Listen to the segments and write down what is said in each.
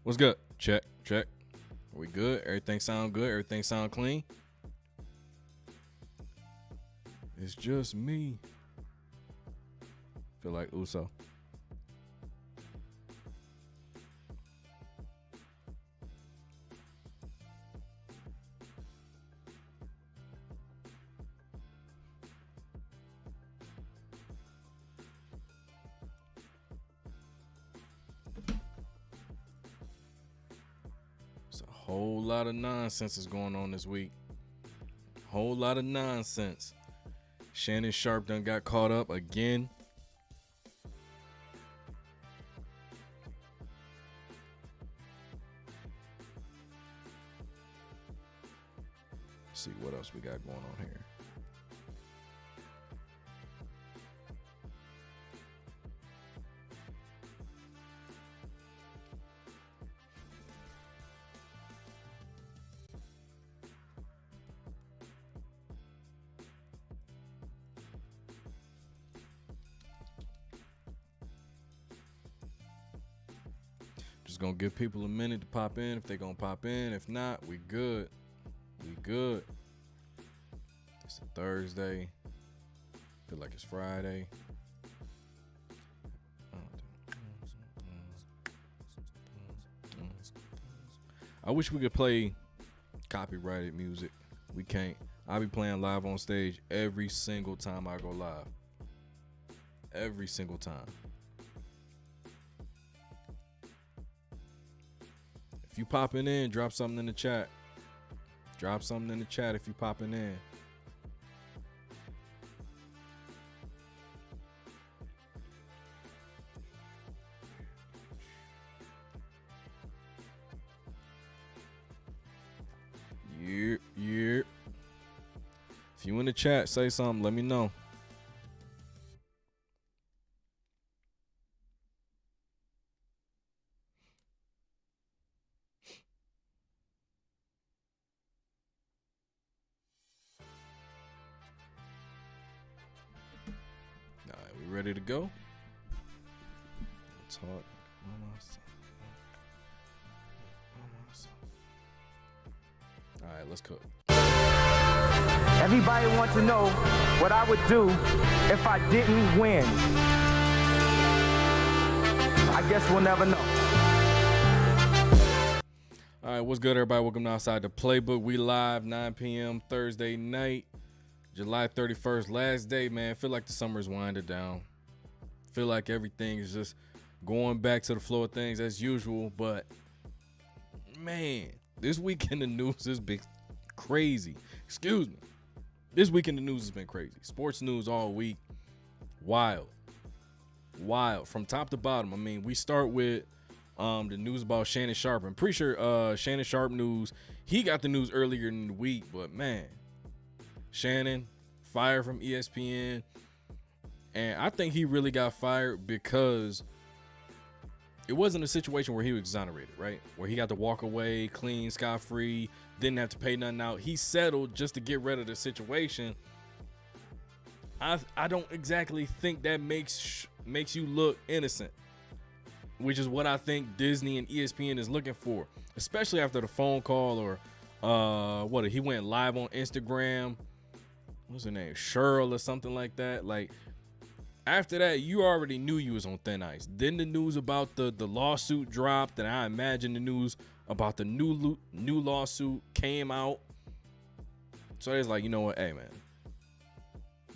What's good? Check, check. We good? Everything sound good? Everything sound clean? It's just me. Feel like Uso. Whole lot of nonsense is going on this week. Whole lot of nonsense. Shannon Sharpe done got caught up again. Let's see what else we got going on here. Just gonna give people a minute to pop in if they gonna pop in. If not, we good. We good. It's a Thursday. Feel like it's Friday. I wish we could play copyrighted music. We can't. I'll be playing live on stage every single time I go live. Every single time. If you popping in, drop something in the chat. Drop something in the chat if you popping in. Yeah. If you in the chat, say something. Let me know. Ready to go? Talk. All right, let's cook. Everybody wants to know what I would do if I didn't win. I guess we'll never know. All right, what's good, everybody? Welcome to Outside the Playbook. We live 9 p.m. Thursday night. July 31st, last day, man. Feel like the summer's winding down. Feel like everything is just going back to the flow of things as usual. But, man, this week in the news has been crazy. Excuse me. This week in the news has been crazy. Sports news all week. Wild. Wild. From top to bottom. I mean, we start with the news about Shannon Sharpe. I'm pretty sure Shannon Sharpe news, he got the news earlier in the week. But, man. Shannon fired from ESPN, and I think he really got fired because it wasn't a situation where he was exonerated, right? Where he got to walk away clean, scot-free, didn't have to pay nothing out. He settled just to get rid of the situation. I don't exactly think that makes you look innocent, which is what I think Disney and ESPN is looking for, especially after the phone call or he went live on Instagram. What's her name? Cheryl or something like that. Like, after that, you already knew you was on thin ice. Then the news about the lawsuit dropped, and I imagine the news about the new lawsuit came out. So it's like, you know what, hey man,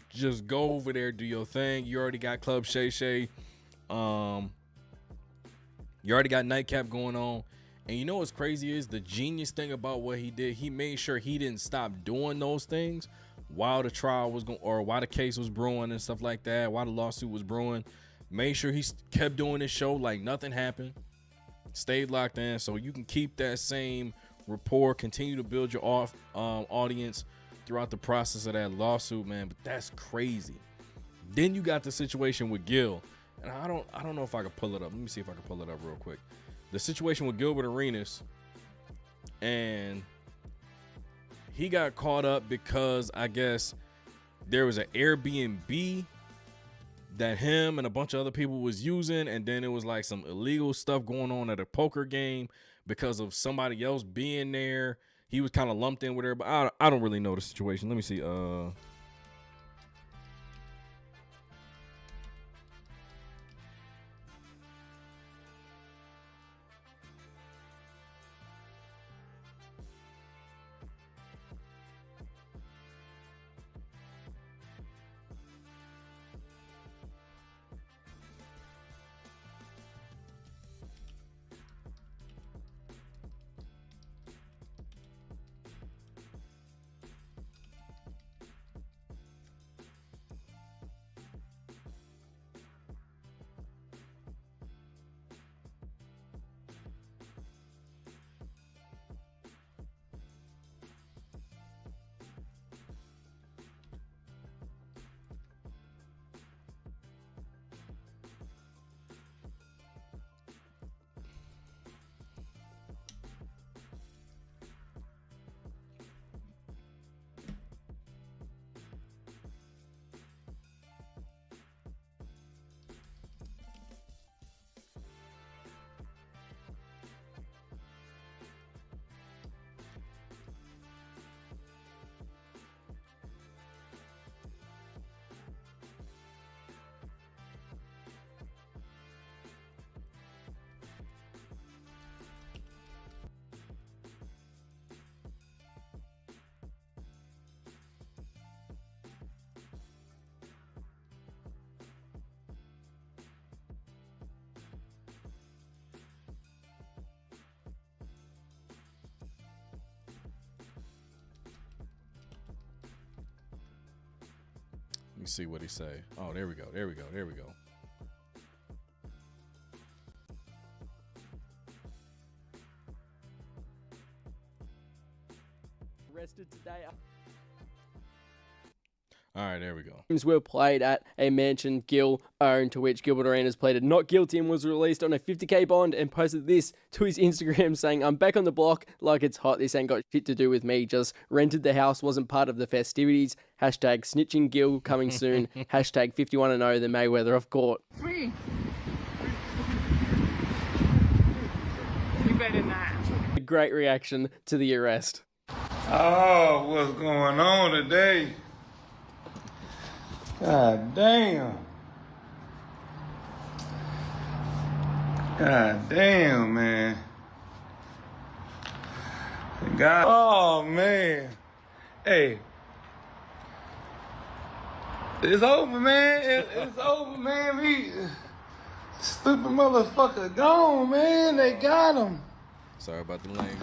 just go over there, do your thing. You already got Club Shay Shay. You already got Nightcap going on. And you know what's crazy is the genius thing about what he did, he made sure he didn't stop doing those things while the trial was going, or while the case was brewing and stuff like that, while the lawsuit was brewing. Made sure he kept doing his show like nothing happened. Stayed locked in, so you can keep that same rapport, continue to build your audience throughout the process of that lawsuit, man. But that's crazy. Then you got the situation with Gil, and I don't know if I can pull it up. Let me see if I can pull it up real quick. The situation with Gilbert Arenas, and he got caught up because I guess there was an Airbnb that him and a bunch of other people was using, and then it was like some illegal stuff going on at a poker game because of somebody else being there. He was kind of lumped in with her, but I don't really know the situation. Let me see. Let me see what he say. Oh, there we go. There we go. There we go. Arrested today. All right, there we go. Games were played at a mansion Gil owned, to which Gilbert Arenas pleaded not guilty and was released on a $50K bond, and posted this to his Instagram saying, "I'm back on the block like it's hot. This ain't got shit to do with me. Just rented the house, wasn't part of the festivities. Hashtag snitching Gil coming soon. Hashtag 51-0 the Mayweather of court." Free. You better not. A great reaction to the arrest. Oh, what's going on today? God damn. God damn, man. God. Oh, man. Hey. It's over, man. It's over, man. We stupid motherfucker gone, man. They got him. Sorry about the language.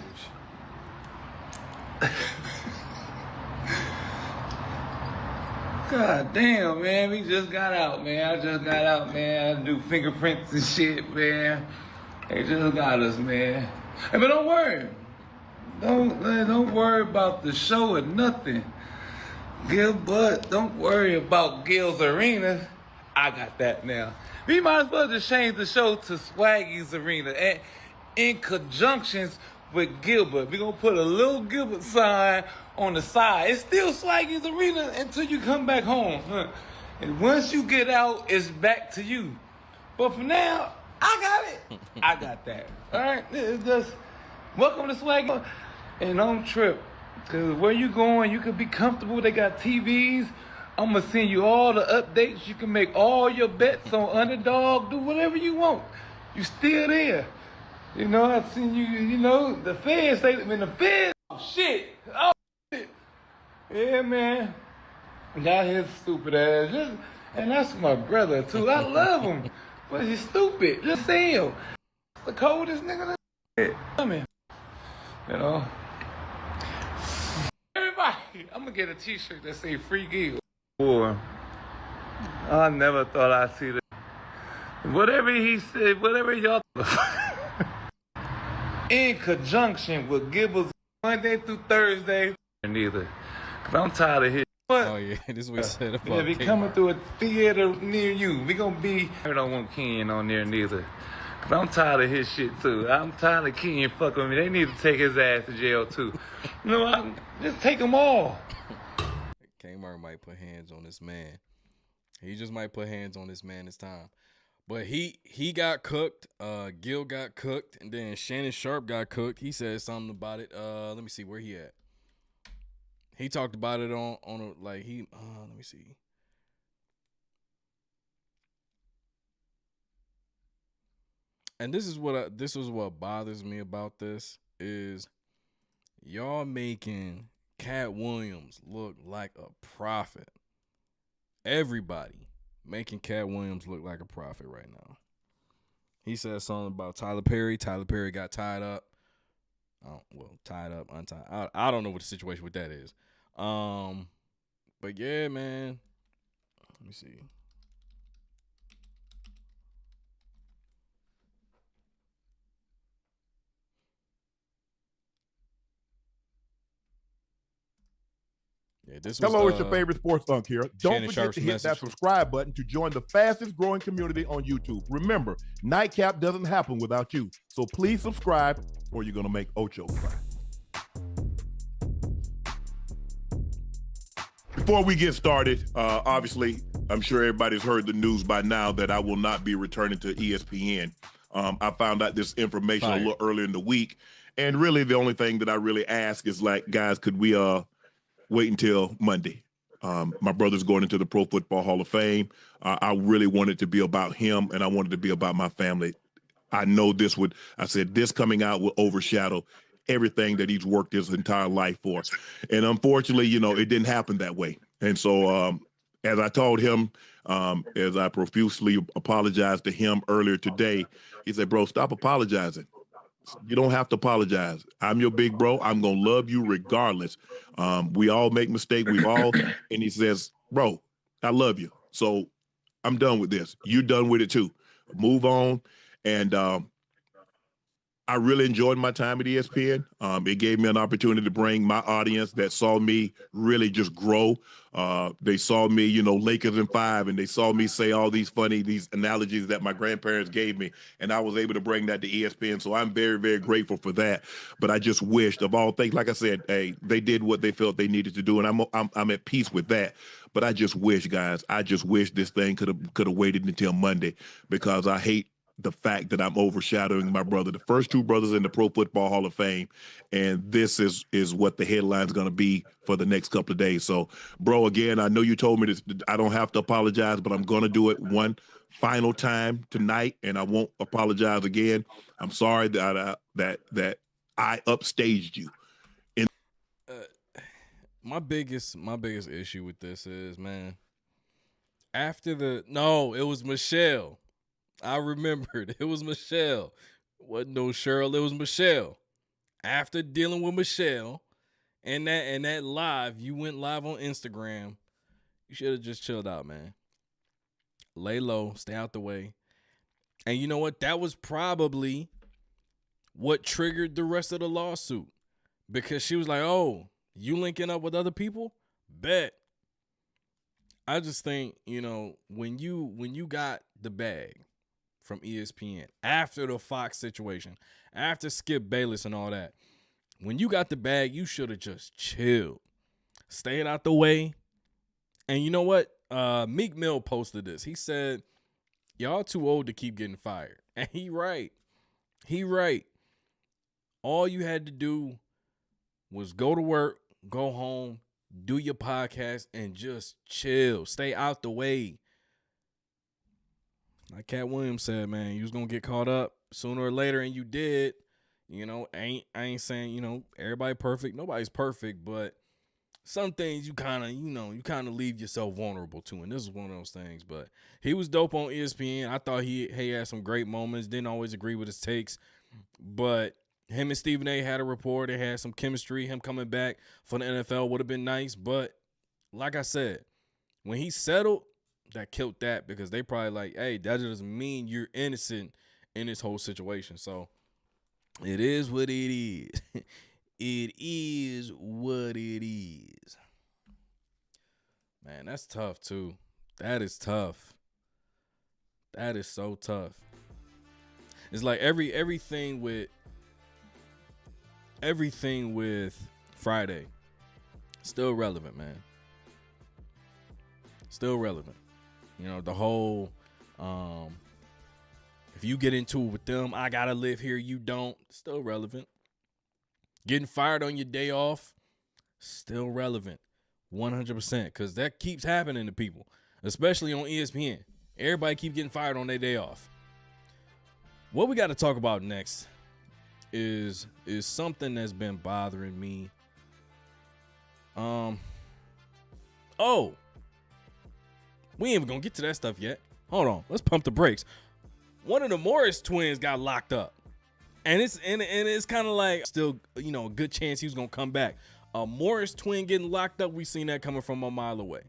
God damn, man, we just got out, man. I just got out, man. I do fingerprints and shit, man. They just got us, man. Hey, but don't worry. Don't worry about the show or nothing. Gil, but don't worry about Gil's Arena. I got that now. We might as well just change the show to Swaggy's Arena. And in conjunctions with Gilbert. We're going to put a little Gilbert sign on the side. It's still Swaggy's Arena until you come back home. Huh? And once you get out, it's back to you. But for now, I got it. I got that. All right? It's just, welcome to Swaggy. And don't trip. Because where you going, you can be comfortable. They got TVs. I'm going to send you all the updates. You can make all your bets on Underdog. Do whatever you want. You still there. You know, I seen you, you know, the feds say, when the feds, oh shit, Yeah, man. Got his stupid ass. And that's my brother, too. I love him. But he's stupid. Just see him. The coldest nigga. I mean, you know. Everybody, I'm going to get a t-shirt that say free Gil. Boy, I never thought I'd see that. Whatever he said, whatever y'all in conjunction with Gibbons Monday through Thursday, neither. Cause I'm tired of his. Oh yeah, this is what he said about. Yeah, be coming through a theater near you. We gonna be. I don't want Ken on there neither. Cause I'm tired of his shit too. I'm tired of Ken fucking with me. They need to take his ass to jail too. You know, just take them all. Kmart might put hands on this man. He just might put hands on this man this time. But he got cooked. Gil got cooked, and then Shannon Sharp got cooked. He said something about it. Let me see where he at. He talked about it on a, like he. Let me see. And this is what bothers me about this is y'all making Cat Williams look like a prophet. Everybody making Cat Williams look like a prophet right now. He said something about Tyler Perry. Tyler Perry got tied up. Tied up, untied. I don't know what the situation with that is. But yeah, man. Let me see. Yeah, this was, Hello, it's your favorite sports thunk here. Don't Shannon forget Sharp's to hit message. that subscribe button to join the fastest growing community on YouTube. Remember, Nightcap doesn't happen without you. So please subscribe or you're going to make Ocho cry. Before we get started, obviously, I'm sure everybody's heard the news by now that I will not be returning to ESPN. I found out this information a little earlier in the week. And really, the only thing that I really ask is like, guys, could we wait until Monday? My brother's going into the Pro Football Hall of Fame. I really wanted to be about him, and I wanted to be about my family. I know this coming out will overshadow everything that he's worked his entire life for. And unfortunately, it didn't happen that way. And so as I told him, as I profusely apologized to him earlier today, he said, bro, stop apologizing. You don't have to apologize. I'm your big bro. I'm going to love you regardless. We all make mistakes. And he says, bro, I love you. So I'm done with this. You're done with it too. Move on. And I really enjoyed my time at ESPN. It gave me an opportunity to bring my audience that saw me really just grow. They saw me, Lakers in 5, and they saw me say all these analogies that my grandparents gave me, and I was able to bring that to ESPN. So I'm very, very grateful for that. But I just wished, of all things, like I said, hey, they did what they felt they needed to do, and I'm at peace with that. But I just wish, guys, this thing could have waited until Monday, because I hate the fact that I'm overshadowing my brother, the first two brothers in the Pro Football Hall of Fame. And this is what the headline's going to be for the next couple of days. So, bro, again, I know you told me this, I don't have to apologize, but I'm going to do it one final time tonight, and I won't apologize again. I'm sorry that I upstaged you. My biggest issue with this is, man, it was Michelle. I remembered. It was Michelle. Wasn't no Cheryl. It was Michelle. After dealing with Michelle and that live, you went live on Instagram. You should have just chilled out, man. Lay low. Stay out the way. And you know what? That was probably what triggered the rest of the lawsuit. Because she was like, oh, you linking up with other people? Bet. I just think, when you got the bag from ESPN after the Fox situation, after Skip Bayless and all that, when you got the bag, you should have just chilled, stayed out the way. And you know what? Meek Mill posted this. He said, y'all too old to keep getting fired. And he right. All you had to do was go to work, go home, do your podcast, and just chill. Stay out the way. Like Cat Williams said, man, you was going to get caught up sooner or later, and you did. I ain't saying, everybody perfect. Nobody's perfect, but some things you kind of leave yourself vulnerable to, and this is one of those things. But he was dope on ESPN. I thought he had some great moments. Didn't always agree with his takes, but him and Stephen A. had a rapport. They had some chemistry. Him coming back for the NFL would have been nice, but like I said, when he settled, that killed that, because they probably like, hey, that doesn't mean you're innocent in this whole situation. So it is what it is. It is what it is. Man, that's tough too. That is tough. That is so tough. It's like everything with Friday still relevant, man. Still relevant. You know, the whole if you get into it with them, I gotta live here, you don't, still relevant. Getting fired on your day off, still relevant, 100%, because that keeps happening to people, especially on ESPN. Everybody keep getting fired on their day off. What we got to talk about next is something that's been bothering me. We ain't even gonna get to that stuff yet. Hold on, let's pump the brakes. One of the Morris twins got locked up. And it's kind of like still, you know, a good chance he was going to come back. A Morris twin getting locked up, we seen that coming from a mile away.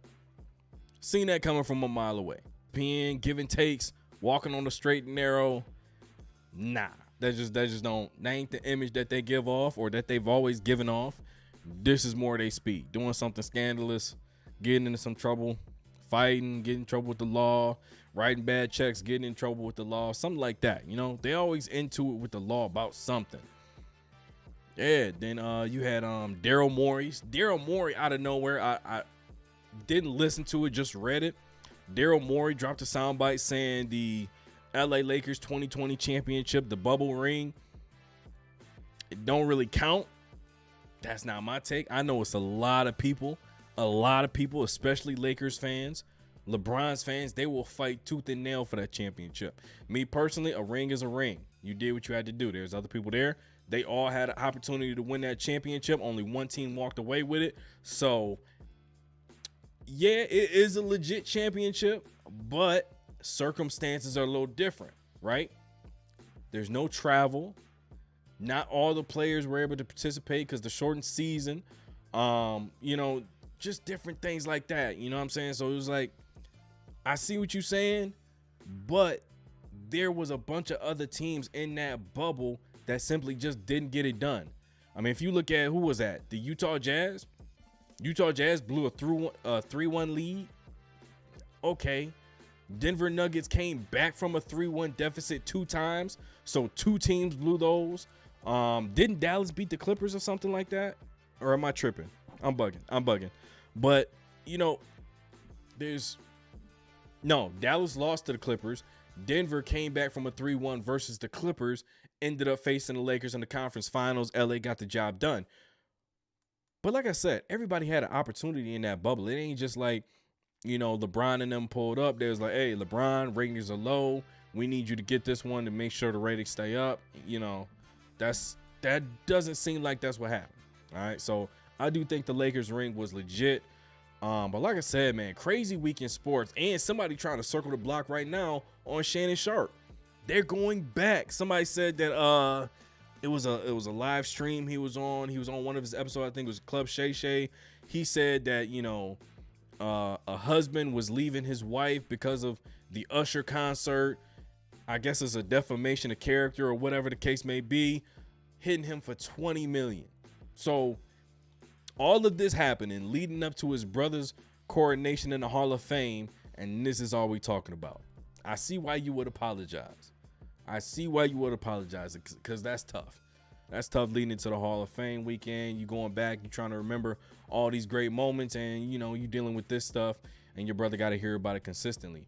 Being give and takes, walking on the straight and narrow. Nah, that ain't the image that they give off or that they've always given off. This is more they speak. Doing something scandalous, getting into some trouble, fighting, getting in trouble with the law, writing bad checks, getting in trouble with the law, something like that. You know, they always into it with the law about something. Yeah, then you had Daryl Morey out of nowhere. I didn't listen to it, just read it. Daryl Morey dropped a soundbite saying the LA Lakers 2020 championship, the bubble ring, it don't really count. That's not my take. I know it's a lot of people, especially Lakers fans, LeBron's fans, they will fight tooth and nail for that championship. Me personally, a ring is a ring. You did what you had to do. There's other people there. They all had an opportunity to win that championship. Only one team walked away with it. So, yeah, it is a legit championship, but circumstances are a little different, right? There's no travel. Not all the players were able to participate because the shortened season, you know, just different things like that. You know what I'm saying? So it was like, I see what you're saying, but there was a bunch of other teams in that bubble that simply just didn't get it done. I mean, if you look at who was that, the Utah Jazz blew a 3-1 lead. Okay. Denver Nuggets came back from a 3-1 deficit 2 times. So 2 teams blew those. Didn't Dallas beat the Clippers or something like that? Or am I tripping? I'm bugging. But, you know, Dallas lost to the Clippers. Denver came back from a 3-1 versus the Clippers, ended up facing the Lakers in the conference finals. LA got the job done. But like I said, everybody had an opportunity in that bubble. It ain't just like, you know, LeBron and them pulled up. There's like, hey, LeBron, ratings are low. We need you to get this one to make sure the ratings stay up. You know, that doesn't seem like that's what happened. All right, so I do think the Lakers ring was legit. But like I said, man, crazy week in sports, and somebody trying to circle the block right now on Shannon Sharpe. They're going back. Somebody said that it was a live stream he was on. He was on one of his episodes. I think it was Club Shay Shay. He said that, you know, a husband was leaving his wife because of the Usher concert. I guess it's a defamation of character or whatever the case may be, hitting him for $20 million. So all of this happening leading up to his brother's coronation in the Hall of Fame, and this is all we talking about. I see why you would apologize. Because that's tough. That's tough leading into the Hall of Fame weekend. You going back, you trying to remember all these great moments, and, you know, you dealing with this stuff, and your brother got to hear about it consistently.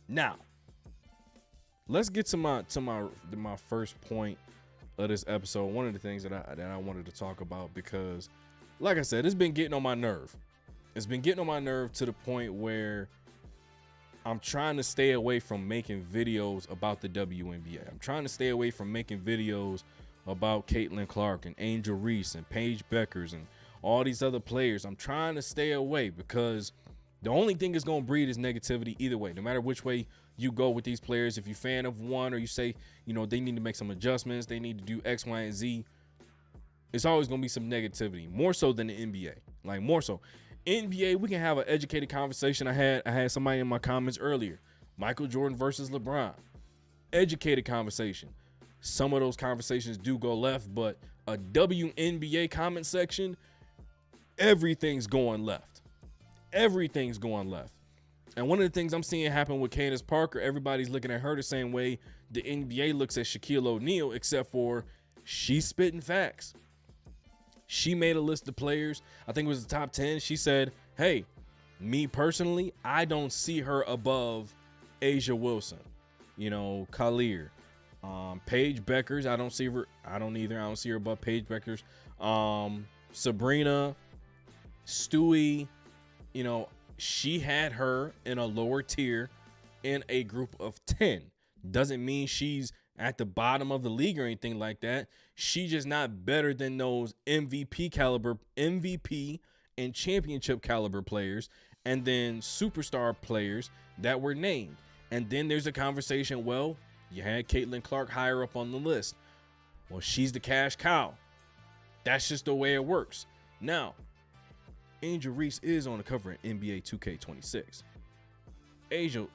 Now, let's get to my first point of this episode. One of the things that I wanted to talk about, because like I said, it's been getting on my nerve. It's been getting on my nerve to the point where I'm trying to stay away from making videos about the WNBA. I'm trying to stay away from making videos about Caitlin Clark and Angel Reese and Paige Beckers and all these other players. I'm trying to stay away because the only thing it's going to breed is negativity either way, no matter which way you go with these players. If you're a fan of one or you say, you know, they need to make some adjustments, they need to do X, Y, and Z, it's always going to be some negativity, more so than the NBA. Like, more so. NBA, we can have an educated conversation. I had somebody in my comments earlier. Michael Jordan versus LeBron. Educated conversation. Some of those conversations do go left, but a WNBA comment section, everything's going left. Everything's going left. And one of the things I'm seeing happen with Candace Parker, everybody's looking at her the same way the NBA looks at Shaquille O'Neal, except for she's spitting facts. She made a list of players. I think it was the top 10. She said, hey, me personally, I don't see her above Asia Wilson, you know, Kalir, Paige Beckers. I don't see her. I don't either. I don't see her above Paige Beckers. Sabrina, Stewie, you know, she had her in a lower tier in a group of 10. Doesn't mean she's at the bottom of the league or anything like that. She just not better than those MVP and championship caliber players, and then superstar players that were named. And then there's a conversation, well, you had Caitlin Clark higher up on the list. Well, she's the cash cow. That's just the way it works. Now, Angel Reese is on the cover of NBA 2K26. Angel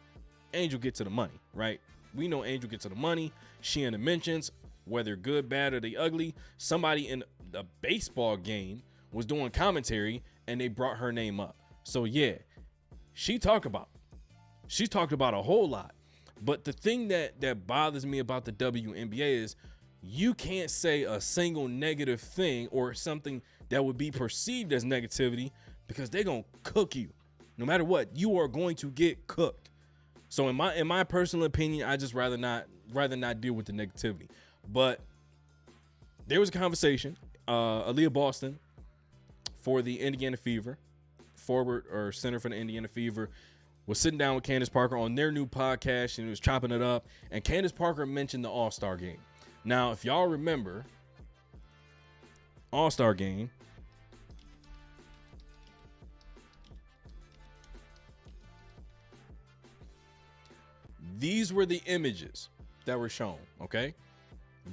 get to the money, right? We know Angel gets to the money. She in the mentions, whether good, bad, or they ugly. Somebody in a baseball game was doing commentary and they brought her name up. So yeah, she talked about a whole lot. But the thing that bothers me about the WNBA is you can't say a single negative thing or something that would be perceived as negativity because they're gonna cook you. No matter what, you are going to get cooked. So in my personal opinion, I just rather not deal with the negativity. But there was a conversation. Aaliyah Boston for the Indiana Fever, forward or center for the Indiana Fever, was sitting down with Candace Parker on their new podcast and was chopping it up. And Candace Parker mentioned the All-Star game. Now, if y'all remember, All-Star game, these were the images that were shown, okay?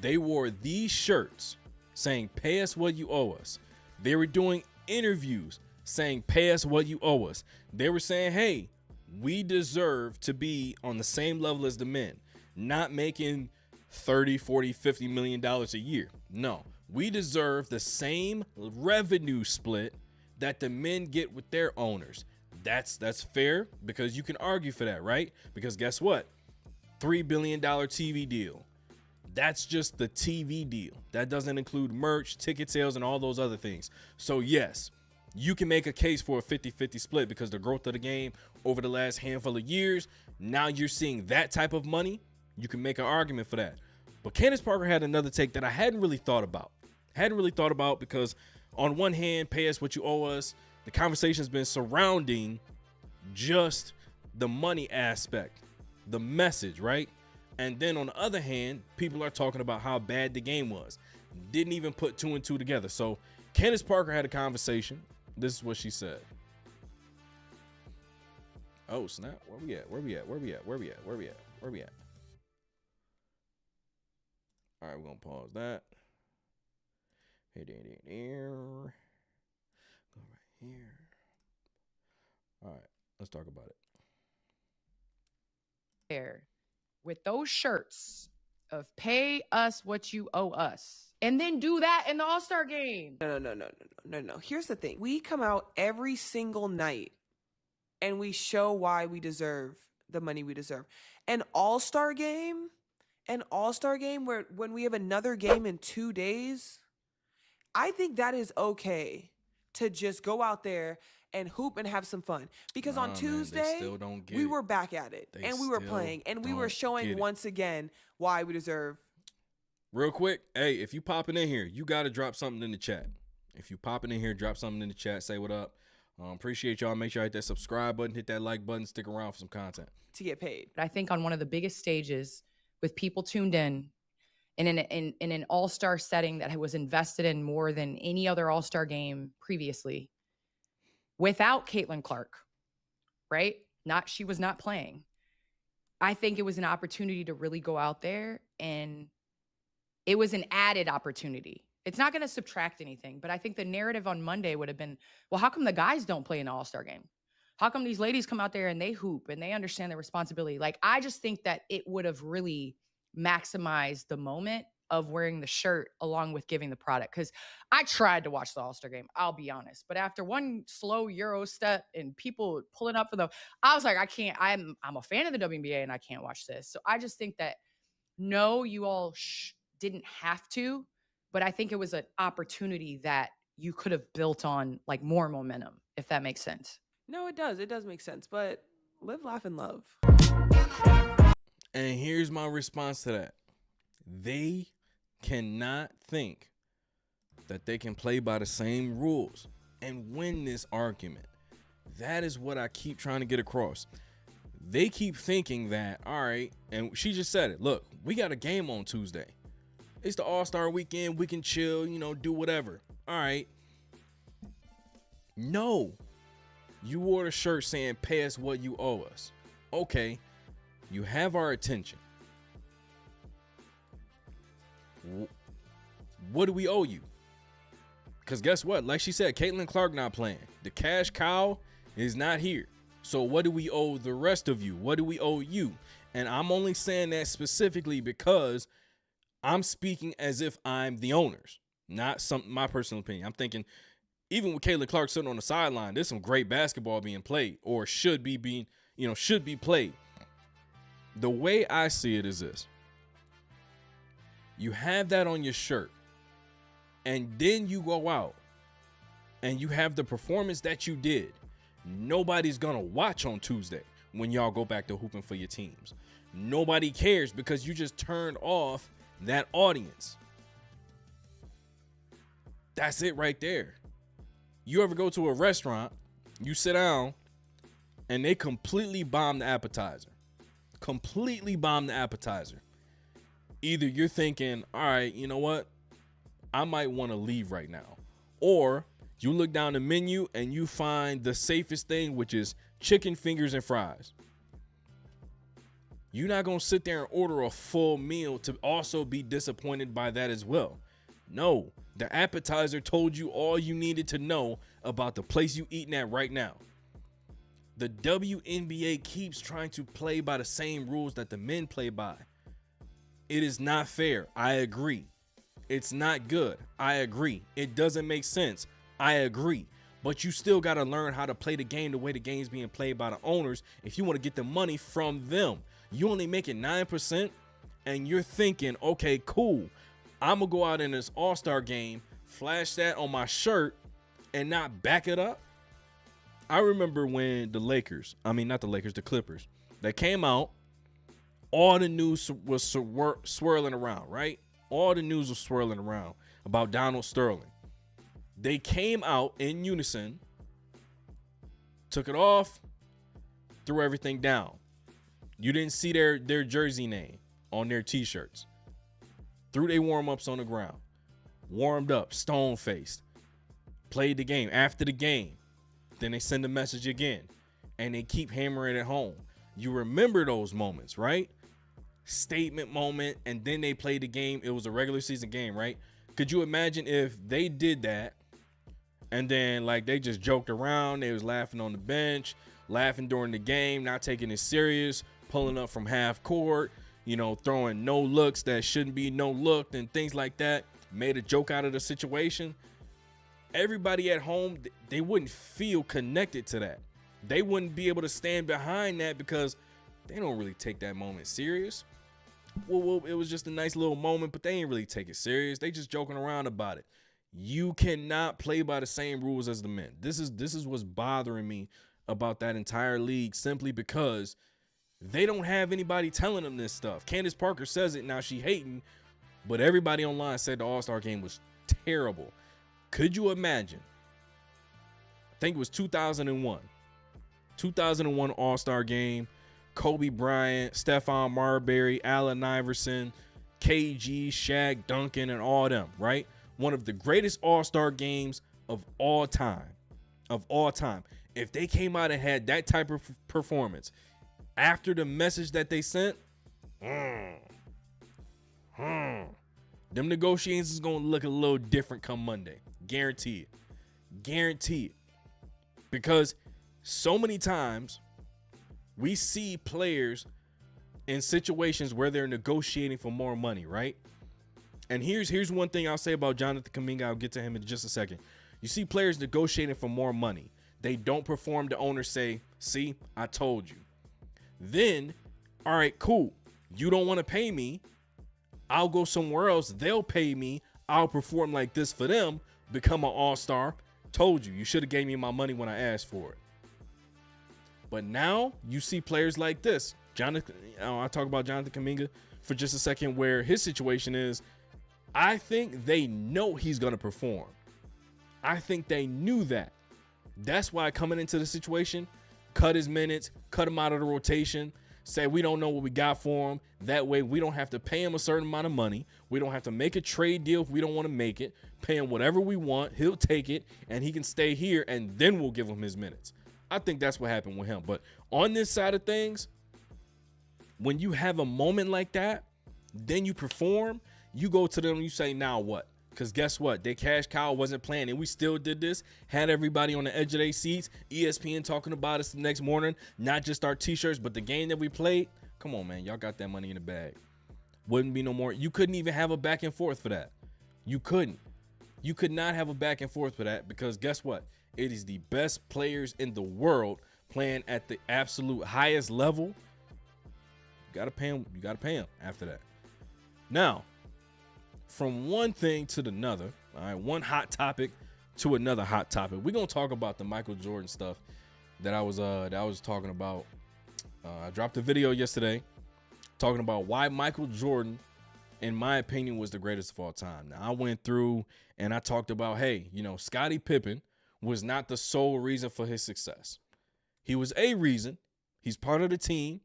They wore these shirts saying, pay us what you owe us. They were doing interviews saying, pay us what you owe us. They were saying, hey, we deserve to be on the same level as the men, not making 30, 40, 50 million dollars a year. No, we deserve the same revenue split that the men get with their owners. That's fair because you can argue for that, right? Because guess what? $3 billion TV deal. That's just the TV deal. That doesn't include merch, ticket sales, and all those other things. So yes, you can make a case for a 50-50 split because the growth of the game over the last handful of years, now you're seeing that type of money. You can make an argument for that. But Candace Parker had another take that I hadn't really thought about. Because on one hand, pay us what you owe us. The conversation's been surrounding just the money aspect, the message, right? And then on the other hand, people are talking about how bad the game was. Didn't even put two and two together. So Candace Parker had a conversation. This is what she said. Oh, snap. Where we at? All right, we're going to pause that. Go right here. All right, let's talk about it. There with those shirts of pay us what you owe us and then do that in the All-Star game. No. Here's the thing. We come out every single night and we show why we deserve the money we deserve. An All-Star game where when we have another game in 2 days, I think that is okay to just go out there and hoop and have some fun. Because on Tuesday, we were back at it. And we were playing. And we were showing once again why we deserve. Real quick, hey, if you popping in here, you got to drop something in the chat. If you popping in here, drop something in the chat. Say what up. Appreciate y'all. Make sure you hit that subscribe button, hit that like button, stick around for some content. To get paid. I think on one of the biggest stages with people tuned in in an all-star setting that was invested in more than any other all-star game previously, without Caitlin Clark, right? She was not playing. I think it was an opportunity to really go out there, and it was an added opportunity. It's not going to subtract anything, but I think the narrative on Monday would have been, well, how come the guys don't play in the all-star game? How come these ladies come out there and they hoop and they understand their responsibility? Like, I just think that it would have really maximized the moment of wearing the shirt along with giving the product. Because I tried to watch the All-Star game, I'll be honest. But after one slow Euro step and people pulling up for I was like, I can't. I'm a fan of the WNBA and I can't watch this. So I just think that, no, you all didn't have to. But I think it was an opportunity that you could have built on, like, more momentum, if that makes sense. No, it does. It does make sense. But live, laugh, and love. And here's my response to that. They cannot think that they can play by the same rules and win this argument. That is what I keep trying to get across. They keep thinking that, all right, and she just said it. Look, we got a game on Tuesday. It's the All-Star weekend. We can chill, do whatever. All right. No. You wore a shirt saying, pay us what you owe us. Okay. You have our attention. What do we owe you? Because guess what? Like she said, Caitlin Clark not playing. The cash cow is not here. So what do we owe the rest of you? What do we owe you? And I'm only saying that specifically because I'm speaking as if I'm the owners, not my personal opinion. I'm thinking, even with Caitlin Clark sitting on the sideline, there's some great basketball being played, or should be played. The way I see it is this. You have that on your shirt, and then you go out and you have the performance that you did. Nobody's going to watch on Tuesday when y'all go back to hooping for your teams. Nobody cares because you just turned off that audience. That's it right there. You ever go to a restaurant, you sit down, and they completely bomb the appetizer. Either you're thinking, all right, you know what? I might want to leave right now. Or you look down the menu and you find the safest thing, which is chicken fingers and fries. You're not going to sit there and order a full meal to also be disappointed by that as well. No, the appetizer told you all you needed to know about the place you eating at right now. The WNBA keeps trying to play by the same rules that the men play by. It is not fair. I agree. It's not good. I agree. It doesn't make sense. I agree. But you still got to learn how to play the game the way the game's being played by the owners if you want to get the money from them. You only making 9% and you're thinking, okay, cool. I'm going to go out in this all-star game, flash that on my shirt and not back it up. I remember when the Clippers, they came out, all the news was swirling around, right? All the news was swirling around about Donald Sterling. They came out in unison, took it off, threw everything down. You didn't see their jersey name on their t-shirts. Threw their warm-ups on the ground. Warmed up, stone-faced. Played the game. After the game, then they send a message again. And they keep hammering it home. You remember those moments, right? Statement moment, and then they played the game. It was a regular season game, right? Could you imagine if they did that and then like they just joked around, they was laughing on the bench, laughing during the game, not taking it serious, pulling up from half court, throwing no looks that shouldn't be no looked and things like that, made a joke out of the situation. Everybody at home, they wouldn't feel connected to that. They wouldn't be able to stand behind that because they don't really take that moment serious. Well, it was just a nice little moment, but they ain't really take it serious. They just joking around about it. You cannot play by the same rules as the men. This is what's bothering me about that entire league, simply because they don't have anybody telling them this stuff. Candace Parker says it now, she hating, but everybody online said the All-Star game was terrible. Could you imagine? I think it was 2001 All-Star game. Kobe Bryant, Stephon Marbury, Allen Iverson, KG, Shaq, Duncan, and all them, right? One of the greatest all-star games of all time. Of all time. If they came out and had that type of performance after the message that they sent, them negotiations is going to look a little different come Monday. Guarantee it. Guarantee it. Because so many times we see players in situations where they're negotiating for more money, right? And here's one thing I'll say about Jonathan Kuminga. I'll get to him in just a second. You see players negotiating for more money. They don't perform. The owners say, see, I told you. Then, all right, cool. You don't want to pay me. I'll go somewhere else. They'll pay me. I'll perform like this for them. Become an all-star. Told you. You should have gave me my money when I asked for it. But now you see players like this. Jonathan, I'll talk about Jonathan Kuminga for just a second, where his situation is, I think they know he's going to perform. I think they knew that. That's why coming into the situation, cut his minutes, cut him out of the rotation, say we don't know what we got for him. That way we don't have to pay him a certain amount of money. We don't have to make a trade deal if we don't want to make it. Pay him whatever we want. He'll take it, and he can stay here, and then we'll give him his minutes. I think that's what happened with him. But on this side of things, when you have a moment like that, then you perform, you go to them and you say, now what? Because guess what? Their cash cow wasn't playing, and we still did this. Had everybody on the edge of their seats. ESPN talking about us the next morning. Not just our T-shirts, but the game that we played. Come on, man. Y'all got that money in the bag. Wouldn't be no more. You couldn't even have a back and forth for that. You couldn't. You could not have a back and forth for that, because guess what? It is the best players in the world playing at the absolute highest level. You got to pay them. You got to pay them after that. Now, from one thing to another, all right, one hot topic to another hot topic. We're gonna talk about the Michael Jordan stuff that I was talking about. I dropped a video yesterday talking about why Michael Jordan, in my opinion, was the greatest of all time. Now, I went through and I talked about, hey, Scottie Pippen was not the sole reason for his success. He was a reason. He's part of the team.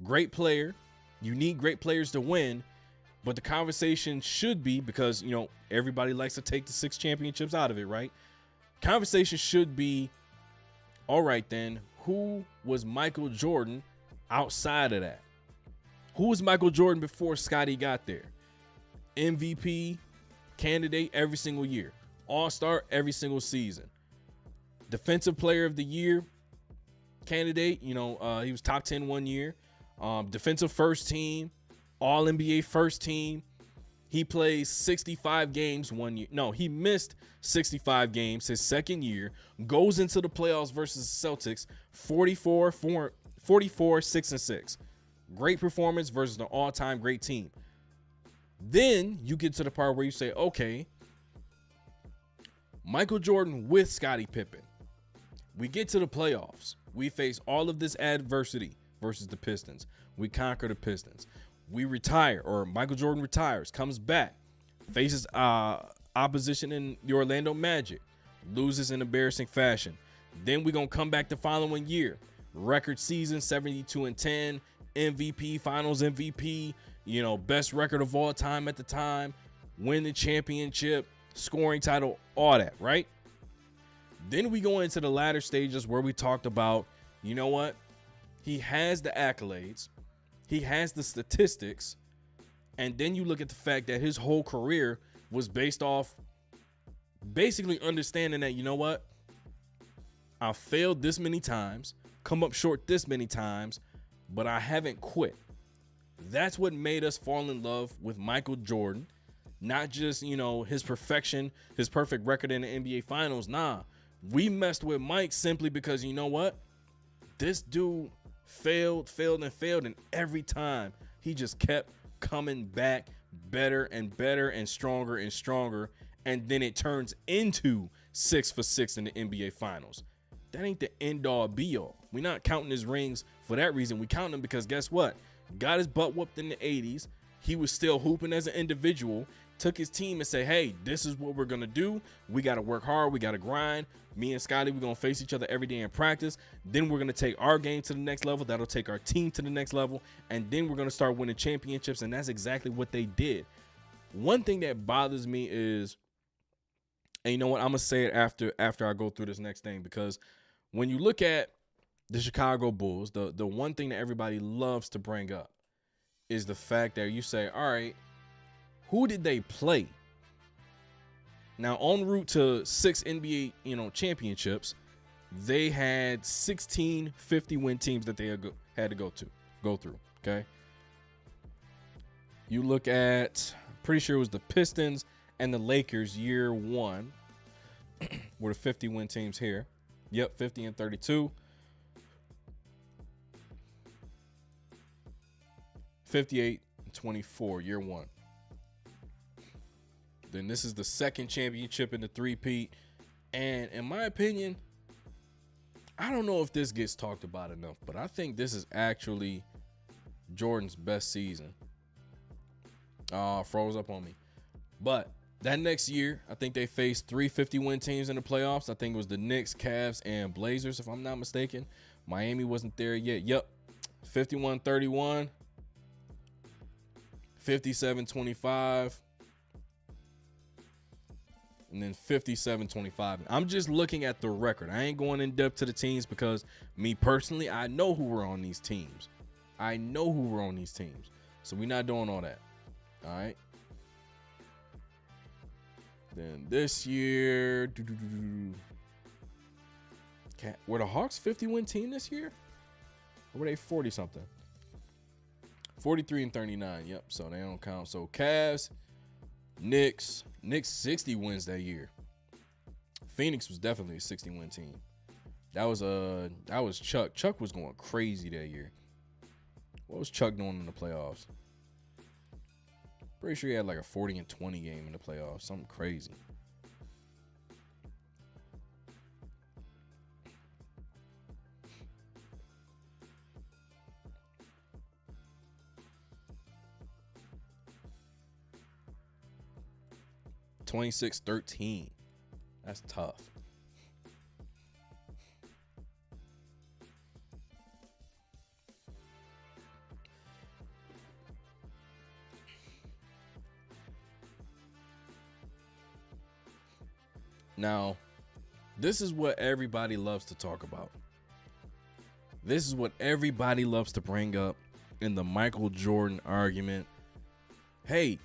Great player. You need great players to win. But the conversation should be, because, everybody likes to take the 6 championships out of it, right? Conversation should be, all right, then, who was Michael Jordan outside of that? Who was Michael Jordan before Scottie got there? MVP candidate every single year. All-star every single season. Defensive player of the year candidate. He was top 10 one year. Defensive first team. All NBA first team. He plays 65 games one year. No, he missed 65 games his second year. Goes into the playoffs versus the Celtics. 44-6-6. Great performance versus an all-time great team. Then you get to the part where you say, okay, Michael Jordan with Scottie Pippen. We get to the playoffs. We face all of this adversity versus the Pistons. We conquer the Pistons. We retire, or Michael Jordan retires, comes back, faces opposition in the Orlando Magic, loses in embarrassing fashion. Then we're going to come back the following year. Record season, 72-10, MVP, finals MVP, best record of all time at the time, win the championship, scoring title, all that, right? Then we go into the latter stages where we talked about, you know what? He has the accolades. He has the statistics. And then you look at the fact that his whole career was based off basically understanding that, you know what? I failed this many times, come up short this many times, but I haven't quit. That's what made us fall in love with Michael Jordan. Not just, his perfection, his perfect record in the NBA Finals. Nah, we messed with Mike simply because, you know what? This dude failed, and every time he just kept coming back better and better and stronger, and then it turns into 6 for 6 in the NBA Finals. That ain't the end all be all. We're not counting his rings for that reason. We count them because guess what? Got his butt whooped in the 80s. He was still hooping as an individual. took his team and said, hey, this is what we're going to do. We got to work hard. We got to grind. Me and Scotty, we're going to face each other every day in practice. Then we're going to take our game to the next level. That'll take our team to the next level. And then we're going to start winning championships. And that's exactly what they did. One thing that bothers me is, and you know what, I'm going to say it after I go through this next thing, because when you look at the Chicago Bulls, the one thing that everybody loves to bring up is the fact that you say, all right, who did they play? Now, en route to 6 NBA, championships, they had 16 50-win teams that they had to go through, okay? You look at, pretty sure it was the Pistons and the Lakers year one were the 50-win teams here. Yep, 50 and 32. 58 and 24 year one. Then this is the second championship in the three-peat. And in my opinion, I don't know if this gets talked about enough, but I think this is actually Jordan's best season. Froze up on me. But that next year, I think they faced 3 50-win teams in the playoffs. I think it was the Knicks, Cavs, and Blazers, if I'm not mistaken. Miami wasn't there yet. Yep. 51-31. 57-25. And then 57-25. I'm just looking at the record. I ain't going in depth to the teams because me personally, I know who were on these teams. So we're not doing all that. All right. Then this year, were the Hawks 50-win team this year? Or were they 40-something? 43 and 39. Yep. So they don't count. So Cavs, Knicks 60 wins that year. Phoenix was definitely a 60-win team. That was Chuck. Chuck was going crazy that year. What was Chuck doing in the playoffs? Pretty sure he had like a 40 and 20 game in the playoffs. Something crazy. (26-13). That's tough. Now, this is what everybody loves to talk about. This is what everybody loves to bring up in the Michael Jordan argument. Hey,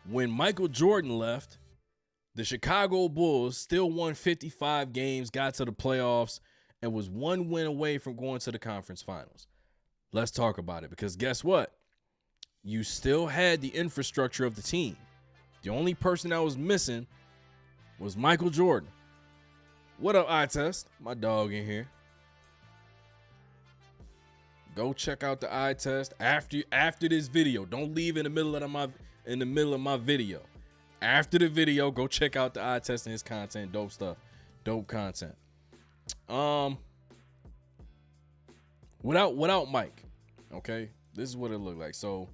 when Michael Jordan left, the Chicago Bulls still won 55 games, got to the playoffs, and was one win away from going to the conference finals. Let's talk about it, because guess what? You still had the infrastructure of the team. The only person that was missing was Michael Jordan. What up, eye test? My dog in here. Go check out the eye test after this video. Don't leave in the middle of my video. After the video, go check out the eye test and his content. Dope stuff. Dope content. Without Mike, okay, this is what it looked like. So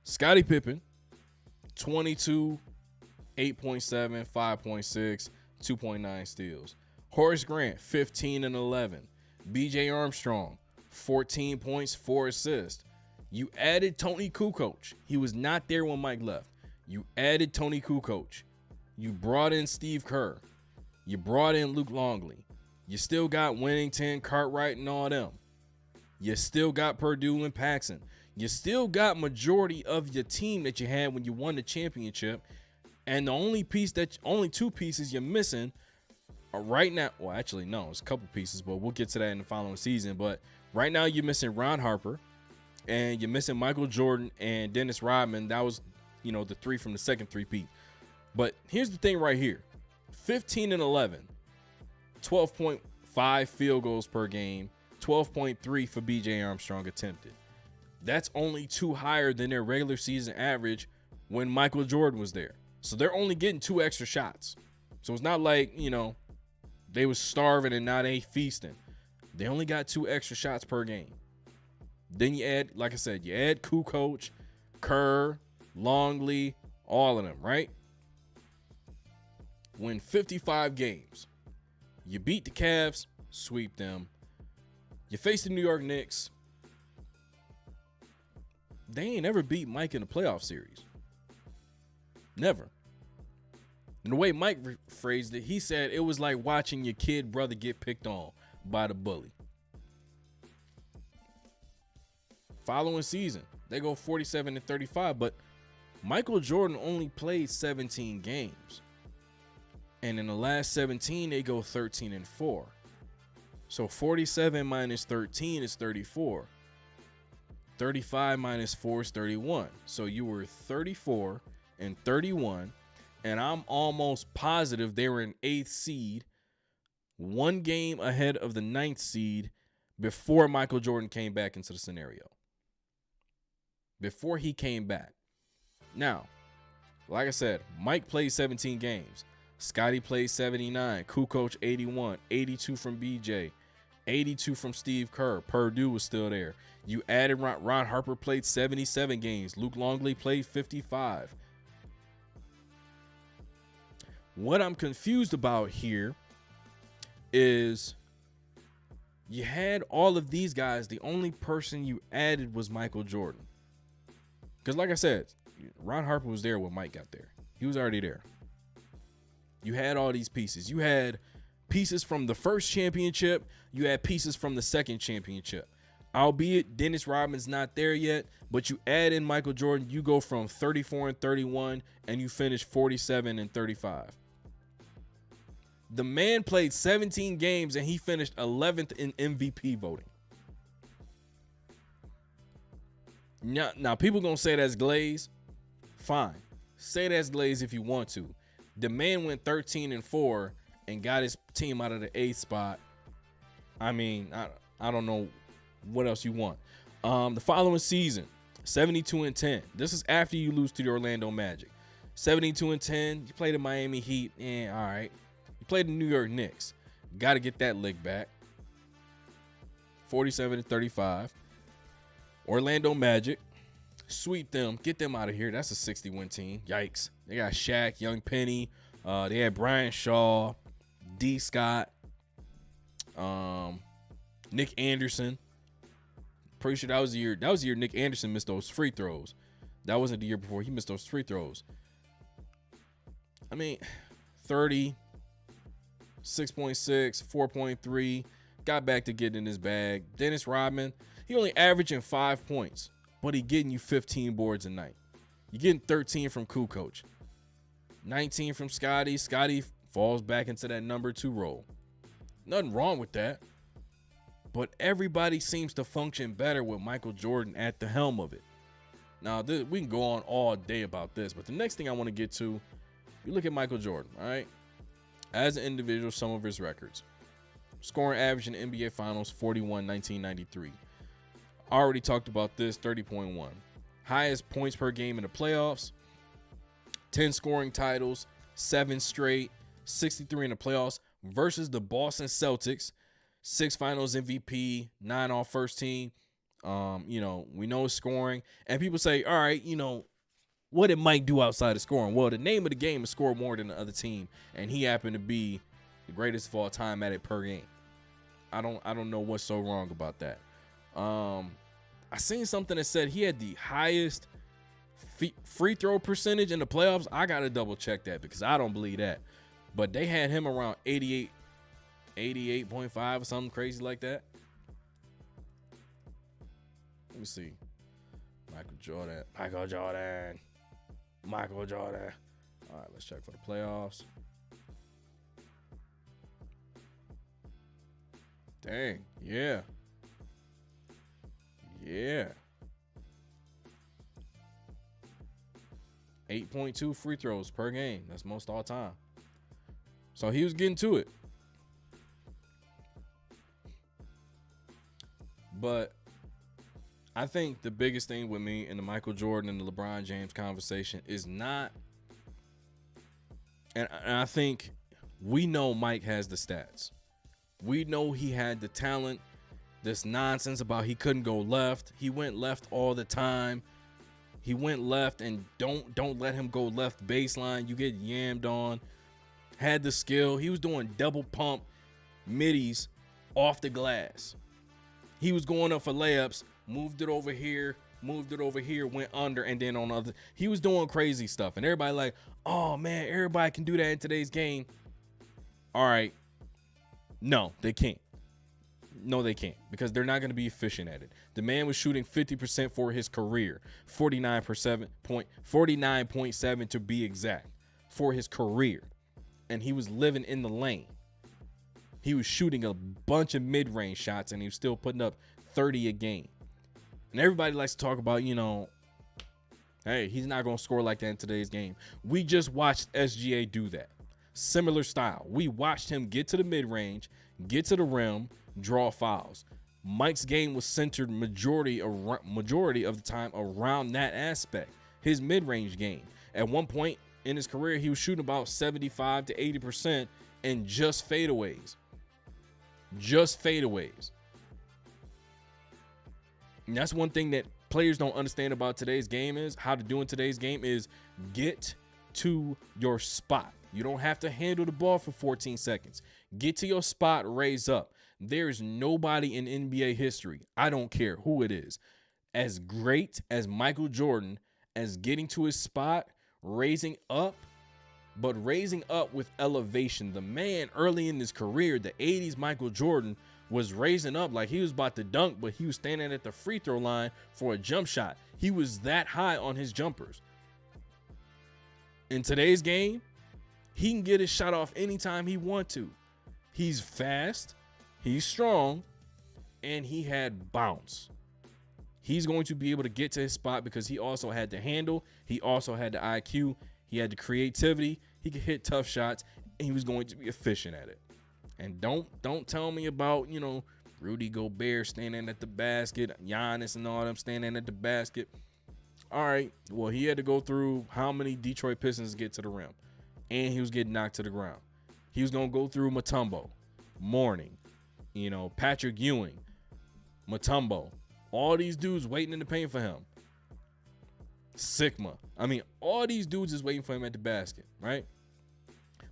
Scottie Pippen, 22, 8.7, 5.6, 2.9 steals. Horace Grant, 15 and 11. BJ Armstrong, 14 points, 4 assists. You added Tony Kukoc. He was not there when Mike left. You added Tony Kukoc. You brought in Steve Kerr. You brought in Luke Longley. You still got Winnington, Cartwright, and all them. You still got Purdue and Paxson. You still got majority of your team that you had when you won the championship. And the only two pieces you're missing are right now. Well, actually, no, it's a couple pieces, but we'll get to that in the following season. But right now, you're missing Ron Harper, and you're missing Michael Jordan and Dennis Rodman. That was, the three from the second three-peat. But here's the thing right here: 15 and 11, 12.5 field goals per game, 12.3 for BJ Armstrong attempted. That's only 2 higher than their regular season average when Michael Jordan was there. So they're only getting 2 extra shots. So it's not like, they was starving and now they feasting. They only got 2 extra shots per game. Then you add, like I said, you add Kukoc, Kerr, Longley, All of them, right? Win 55 games. You beat the Cavs, sweep them. You face the New York Knicks. They ain't ever beat Mike in a playoff series. Never. And the way Mike phrased it, he said it was like watching your kid brother get picked on by the bully. Following season, they go 47-35, but Michael Jordan only played 17 games. And in the last 17, they go 13-4. So 47 minus 13 is 34. 35 minus 4 is 31. So you were 34 and 31. And I'm almost positive they were an 8th seed, 1 game ahead of the 9th seed before Michael Jordan came back into the scenario. Before he came back. Now, like I said, Mike played 17 games. Scotty played 79. Kukoc 81. 82 from BJ. 82 from Steve Kerr. Purdue was still there. You added Ron Harper played 77 games. Luke Longley played 55. What I'm confused about here is you had all of these guys. The only person you added was Michael Jordan. Because like I said, Ron Harper was there when Mike got there. He was already there. You had all these pieces. You had pieces from the first championship. You had pieces from the second championship. Albeit Dennis Rodman's not there yet, but you add in Michael Jordan, you go from 34-31 and you finish 47-35. The man played 17 games and he finished 11th in MVP voting. Now people gonna say that's glaze. Fine. Say that's glaze if you want to. The man went 13-4 and got his team out of the 8th spot. I mean, I don't know what else you want. The following season, 72-10. This is after you lose to the Orlando Magic. 72-10. You played the Miami Heat. All right. You played the New York Knicks. Got to get that lick back. 47-35. Orlando Magic. Sweep them. Get them out of here. That's a 60-win team. Yikes. They got Shaq, Young Penny. They had Brian Shaw, D. Scott, Nick Anderson. Pretty sure that was the year. That was the year Nick Anderson missed those free throws. That wasn't the year before he missed those free throws. I mean, 30, 6.6, 4.3. Got back to getting in his bag. Dennis Rodman, he only averaging 5 points, but he getting you 15 boards a night. You're getting 13 from Kukoc, 19 from Scotty. Scotty falls back into that number 2 role. Nothing wrong with that. But everybody seems to function better with Michael Jordan at the helm of it. Now, we can go on all day about this, but the next thing I want to get to, you look at Michael Jordan, all right? As an individual, some of his records. Scoring average in the NBA Finals, 41, 1993. I already talked about this, 30.1. Highest points per game in the playoffs, 10 scoring titles, 7 straight, 63 in the playoffs versus the Boston Celtics, 6 finals MVP, 9 all first team. We know scoring. And people say, all right, what did Mike do outside of scoring? Well, the name of the game is score more than the other team. And he happened to be the greatest of all time at it per game. I don't know what's so wrong about that. I seen something that said he had the highest free throw percentage in the playoffs. I got to double check that because I don't believe that. But they had him around 88.5 or something crazy like that. Let me see. Michael Jordan. All right, let's check for the playoffs. Dang, yeah. 8.2 free throws per game. That's most all time. So he was getting to it. But I think the biggest thing with me in the Michael Jordan and the LeBron James conversation is not, and I think we know Mike has the stats. We know he had the talent. This nonsense about he couldn't go left. He went left all the time. He went left, and don't let him go left baseline. You get yammed on. Had the skill. He was doing double pump middies off the glass. He was going up for layups, moved it over here, went under, and then on the other. He was doing crazy stuff. And everybody like, oh man, everybody can do that in today's game. All right. No, they can't. No, they can't, because they're not going to be efficient at it. The man was shooting 50% for his career, 49.7 to be exact, for his career. And he was living in the lane. He was shooting a bunch of mid-range shots, and he was still putting up 30 a game. And everybody likes to talk about, you know, hey, he's not going to score like that in today's game. We just watched SGA do that. Similar style. We watched him get to the mid-range, get to the rim, draw fouls. Mike's game was centered majority of the time around that aspect, his mid-range game. At one point in his career, he was shooting about 75 to 80% and just fadeaways. And that's one thing that players don't understand about today's game is how to do in today's game is get to your spot. You don't have to handle the ball for 14 seconds. Get to your spot, raise up. There's nobody in NBA history, I don't care who it is, as great as Michael Jordan as getting to his spot, raising up, but raising up with elevation. The man early in his career, the 80s Michael Jordan, was raising up like he was about to dunk, but he was standing at the free throw line for a jump shot. He was that high on his jumpers. In today's game, he can get his shot off anytime he wants to. He's fast, he's strong, and he had bounce. He's going to be able to get to his spot because he also had the handle, he also had the IQ, he had the creativity, he could hit tough shots, and he was going to be efficient at it. And don't tell me about, you know, Rudy Gobert standing at the basket, Giannis and all them standing at the basket. All right, well, he had to go through how many Detroit Pistons to get to the rim, and he was getting knocked to the ground. He was going to go through Mutombo, Mourning, you know, Patrick Ewing, Mutombo, all these dudes waiting in the paint for him. Sigma. I mean, all these dudes is waiting for him at the basket, right?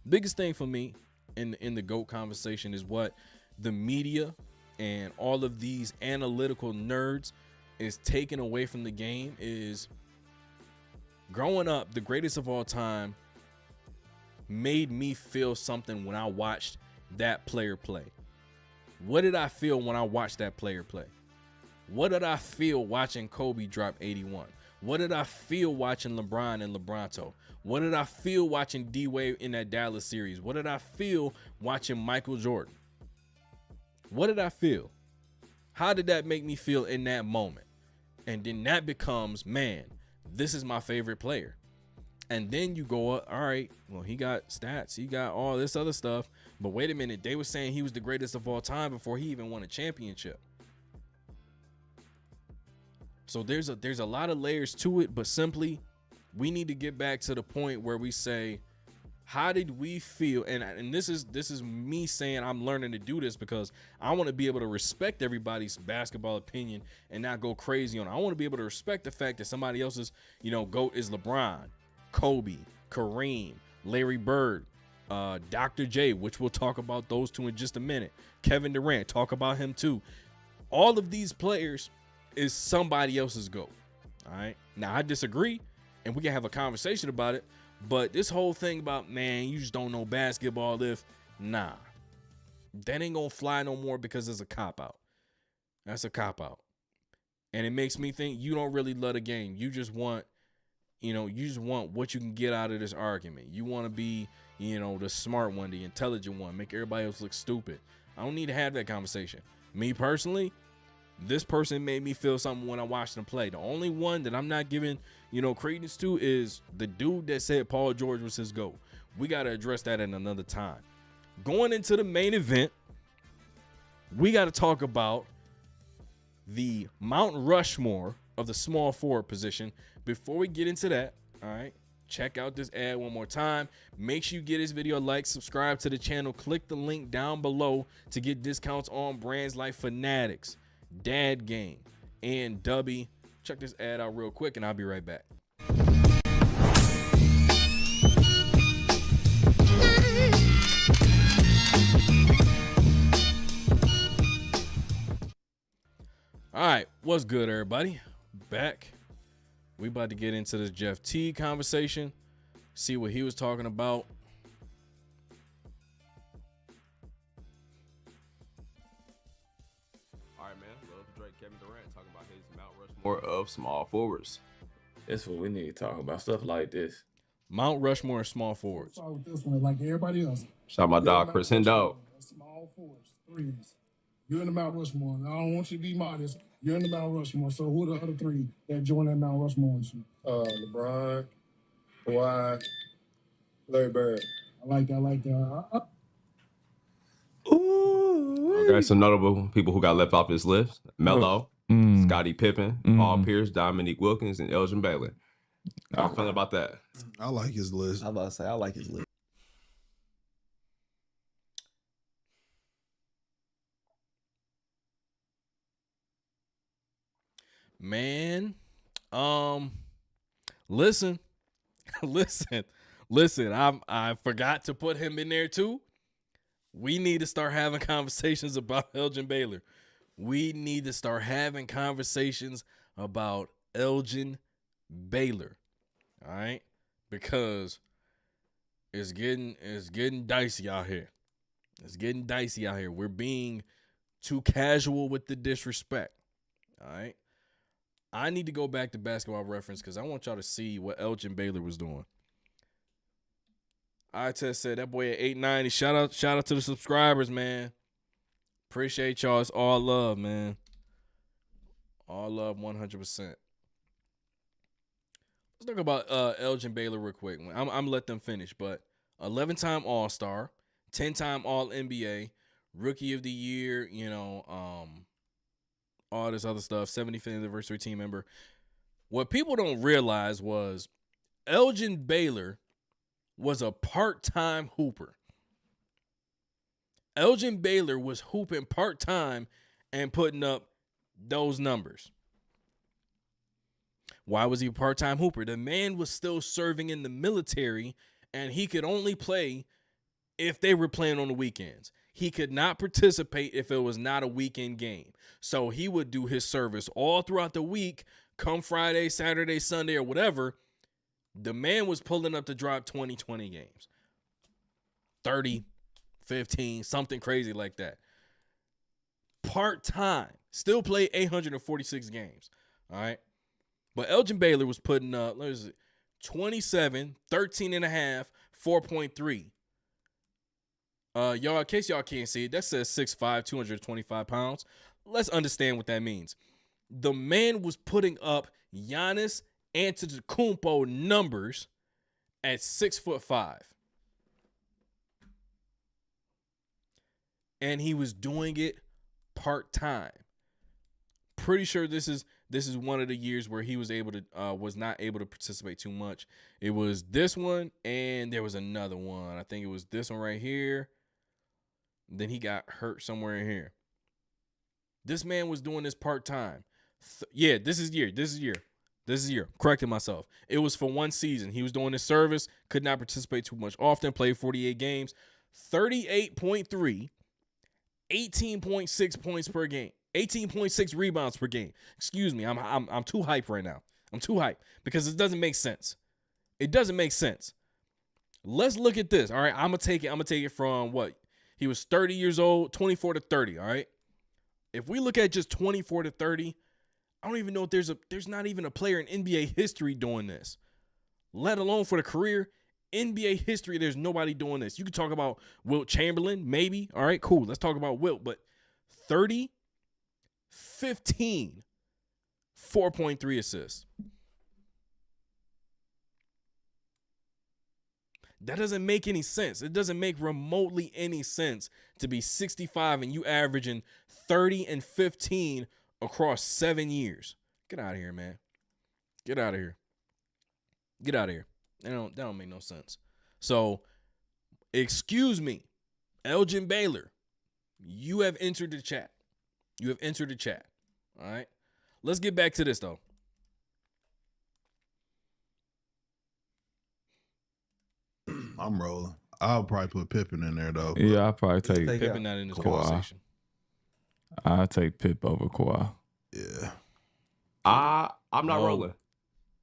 Biggest thing for me in the GOAT conversation is what the media and all of these analytical nerds is taking away from the game is growing up, the greatest of all time made me feel something when I watched that player play. What did I feel when I watched that player play? What did I feel watching Kobe drop 81? What did I feel watching LeBron and LeBronto? What did I feel watching D-Wade in that Dallas series? What did I feel watching Michael Jordan? What did I feel? How did that make me feel in that moment? And then that becomes, man, this is my favorite player. And then you go up, all right, well, he got stats, he got all this other stuff. But wait a minute, they were saying he was the greatest of all time before he even won a championship. So there's a lot of layers to it, but simply we need to get back to the point where we say, how did we feel? And this is me saying I'm learning to do this because I want to be able to respect everybody's basketball opinion and not go crazy on it. I want to be able to respect the fact that somebody else's, you know, GOAT is LeBron, Kobe, Kareem, Larry Bird, Dr. J, which we'll talk about those two in just a minute. Kevin Durant, talk about him too. All of these players is somebody else's GOAT. All right. Now I disagree, and we can have a conversation about it. But this whole thing about, man, you just don't know basketball, nah, that ain't gonna fly no more because it's a cop-out. That's a cop-out. And it makes me think you don't really love the game. You just want, you know, you just want what you can get out of this argument. You want to be, you know, the smart one, the intelligent one, make everybody else look stupid. I don't need to have that conversation. Me personally, this person made me feel something when I watched them play. The only one that I'm not giving, you know, credence to is the dude that said Paul George was his GOAT. We got to address that at another time. Going into the main event, we got to talk about the Mount Rushmore of the small forward position. Before we get into that, all right, check out this ad one more time. Make sure you get this video a like, subscribe to the channel, click the link down below to get discounts on brands like Fanatics, Dad Game, and Dubby, check this ad out real quick, and I'll be right back. All right, what's good, everybody? Back. We about to get into this Jeff Teague conversation, see what he was talking about. All right, man. Love Drake, Kevin Durant talking about his Mount Rushmore of small forwards. That's what we need to talk about. Stuff like this. Mount Rushmore and small forwards. Start with this one, like everybody else. Shout out my dog, Chris Hendo. Small forwards, threes. You're in the Mount Rushmore. I don't want you to be modest. You're in the Mount Rushmore. So who are the other three that join that Mount Rushmore with you? LeBron, Kawhi, Larry Bird. I like that. Ooh. Okay, some notable people who got left off this list: Melo, Scottie Pippen, Paul Pierce, Dominique Wilkins, and Elgin Baylor. How you feeling about that? I like his list. I was about to say, I like his list. Man, listen. I forgot to put him in there too. We need to start having conversations about Elgin Baylor. We need to start having conversations about Elgin Baylor. All right? Because it's getting dicey out here. It's getting dicey out here. We're being too casual with the disrespect. All right? I need to go back to Basketball Reference because I want y'all to see what Elgin Baylor was doing. I just said that boy at 890. Shout out to the subscribers, man. Appreciate y'all. It's all love, man. All love, 100%. Let's talk about Elgin Baylor real quick. I'm gonna let them finish, but 11-time All-Star, 10-time All-NBA, Rookie of the Year, all this other stuff, 75th anniversary team member. What people don't realize was Elgin Baylor was a part-time hooper. Elgin Baylor was hooping part-time and putting up those numbers. Why was he a part-time hooper? The man was still serving in the military, and he could only play if they were playing on the weekends. He could not participate if it was not a weekend game. So he would do his service all throughout the week, come Friday, Saturday, Sunday, or whatever. The man was pulling up to drop 20 games. 30, 15, something crazy like that. Part-time. Still played 846 games. All right? But Elgin Baylor was putting up, 27, 13 and a half, 4.3. Y'all, in case y'all can't see it, that says 6'5", 225 pounds. Let's understand what that means. The man was putting up Giannis Antetokounmpo numbers at 6'5". And he was doing it part-time. Pretty sure this is one of the years where he was not able to participate too much. It was this one, and there was another one. I think it was this one right here. Then he got hurt somewhere in here. This man was doing this part-time. This is year. Correcting myself. It was for one season. He was doing his service, could not participate too much often, played 48 games, 38.3, 18.6 points per game, 18.6 rebounds per game. Excuse me, I'm too hyped right now. I'm too hyped because it doesn't make sense. It doesn't make sense. Let's look at this. All right, I'm gonna take it from what? He was 30 years old, 24 to 30, all right? If we look at just 24 to 30, I don't even know if there's not even a player in NBA history doing this, let alone for the career. NBA history, there's nobody doing this. You could talk about Wilt Chamberlain, maybe. All right, cool. Let's talk about Wilt. But 30, 15, 4.3 assists. That doesn't make any sense. It doesn't make remotely any sense to be 65 and you averaging 30 and 15 across 7 years. Get out of here, man. Get out of here. Get out of here. That don't make no sense. So, excuse me, Elgin Baylor, you have entered the chat. You have entered the chat. All right? Let's get back to this, though. I'm rolling. I'll probably put Pippen in there though. Yeah, I'll probably take Pippen not in this Kawhi. conversation. I'll take Pip over Kawhi. Yeah. I'm not No. rolling.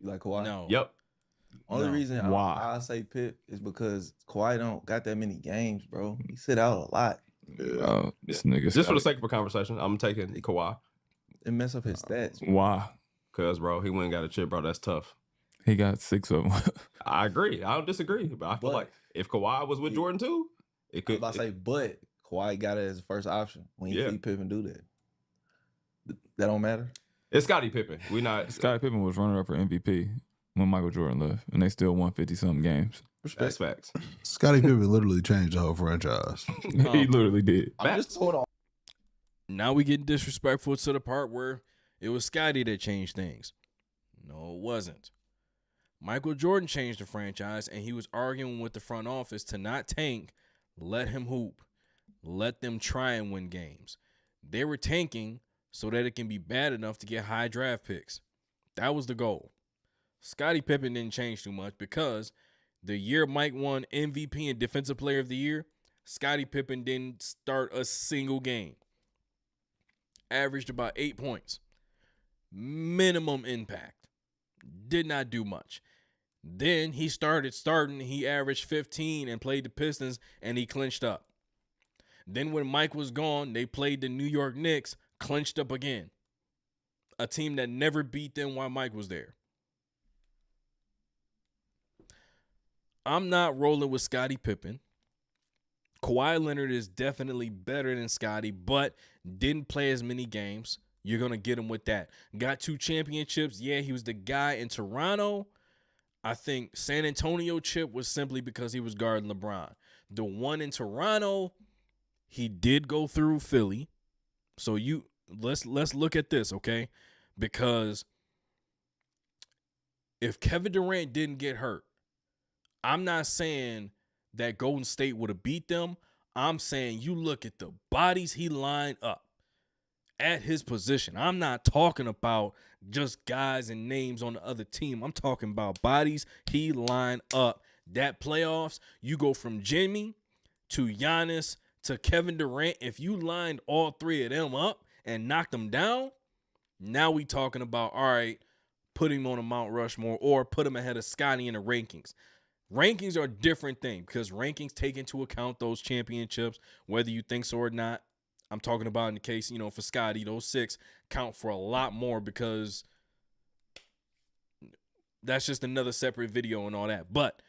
You like Kawhi? No. Yep. Only reason Why? I say Pip is because Kawhi don't got that many games, bro. He sit out a lot. Oh, this nigga. Just for the sake of a conversation, I'm taking Kawhi. It mess up his stats. Why? Cause bro, he went and got a chip, bro. That's tough. He got 6 of them. I agree. I don't disagree. But I feel like if Kawhi was with Jordan too, it could. I say, but Kawhi got it as a first option when you see Pippen do that. That don't matter. It's Scottie Pippen. We not. Scottie Pippen was running up for MVP when Michael Jordan left, and they still won 50-something games. That's facts. Scottie Pippen literally changed the whole franchise. He literally did. Hold on. Now we getting disrespectful to the part where it was Scottie that changed things. No, it wasn't. Michael Jordan changed the franchise, and he was arguing with the front office to not tank, let him hoop, let them try and win games. They were tanking so that it can be bad enough to get high draft picks. That was the goal. Scottie Pippen didn't change too much because the year Mike won MVP and Defensive Player of the Year, Scottie Pippen didn't start a single game. Averaged about 8 points. Minimum impact. Did not do much. Then he started starting. He averaged 15 and played the Pistons, and he clinched up. Then when Mike was gone, they played the New York Knicks, clinched up again. A team that never beat them while Mike was there. I'm not rolling with Scottie Pippen. Kawhi Leonard is definitely better than Scottie, but didn't play as many games. You're going to get him with that. Got 2 championships. Yeah, he was the guy in Toronto. I think San Antonio chip was simply because he was guarding LeBron. The one in Toronto, he did go through Philly. So let's look at this, okay? Because if Kevin Durant didn't get hurt, I'm not saying that Golden State would have beat them. I'm saying you look at the bodies he lined up at his position. I'm not talking about just guys and names on the other team. I'm talking about bodies he lined up. That playoffs, you go from Jimmy to Giannis to Kevin Durant. If you lined all 3 of them up and knocked them down, now we talking about, all right, put him on a Mount Rushmore or put him ahead of Scottie in the rankings. Rankings are a different thing because rankings take into account those championships, whether you think so or not. I'm talking about in the case, for Scottie, those 6 count for a lot more because that's just another separate video and all that. But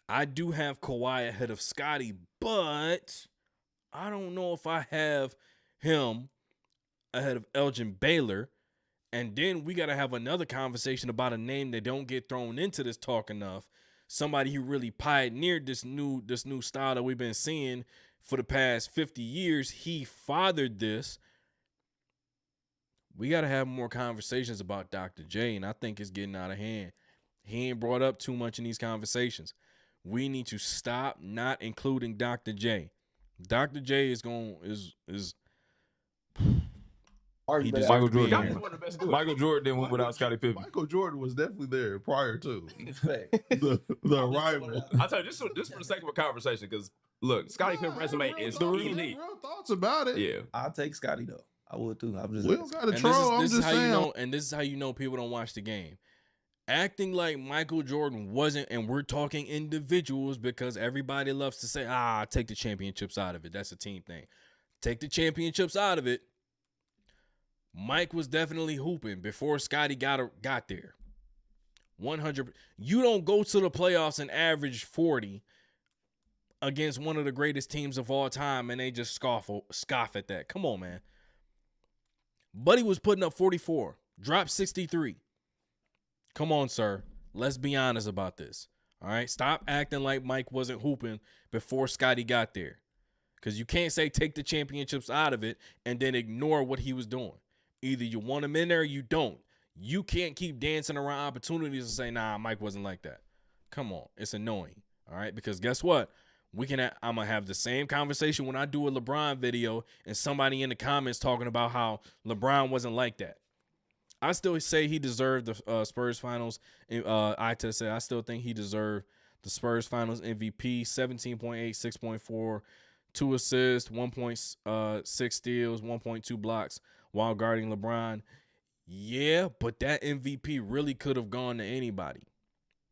I do have Kawhi ahead of Scottie, but I don't know if I have him ahead of Elgin Baylor. And then we got to have another conversation about a name that don't get thrown into this talk enough. Somebody who really pioneered this new style that we've been seeing for the past 50 years. He fathered this. We got to have more conversations about Dr. J, and I think it's getting out of hand. He ain't brought up too much in these conversations. We need to stop not including Dr. J. Dr. J is he Michael Jordan. Michael Jordan didn't win without Scottie Pippen. Michael Jordan was definitely there prior to the arrival. I'll tell you, this for the sake of a conversation, because look, Scottie Pippen's resume is elite. Real thoughts about it. Yeah, I'll take Scottie though. I would too. I'm just. We don't got to troll. This is how you know, and this is how you know people don't watch the game. Acting like Michael Jordan wasn't, and we're talking individuals because everybody loves to say, take the championships out of it. That's a team thing. Take the championships out of it. Mike was definitely hooping before Scottie got there. 100. You don't go to the playoffs and average 40 against one of the greatest teams of all time, and they just scoff at that. Come on, man. Buddy was putting up 44, dropped 63. Come on, sir. Let's be honest about this. All right? Stop acting like Mike wasn't hooping before Scottie got there. Because you can't say take the championships out of it and then ignore what he was doing. Either you want him in there or you don't. You can't keep dancing around opportunities and say, nah, Mike wasn't like that. Come on. It's annoying. All right? Because guess what? I'm going to have the same conversation when I do a LeBron video and somebody in the comments talking about how LeBron wasn't like that. I still say he deserved the Spurs finals. I still think he deserved the Spurs Finals MVP, 17.8, 6.4, 2 assists, 1.6 steals, 1.2 blocks while guarding LeBron. Yeah, but that MVP really could have gone to anybody.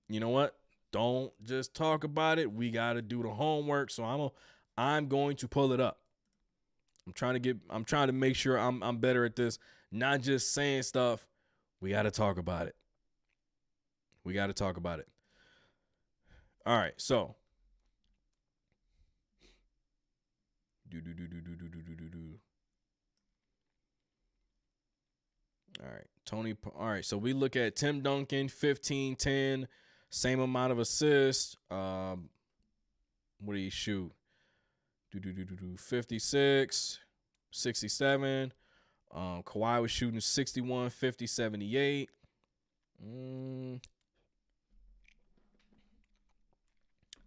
You know what? Don't just talk about it. We got to do the homework. So I'm going to pull it up. I'm trying to make sure I'm better at this. Not just saying stuff. We got to talk about it. We got to talk about it. All right, so All right, Tony. All right, so we look at Tim Duncan, 15, 10, same amount of assists. What did he shoot? 56, 67. Kawhi was shooting 61, 50, 78.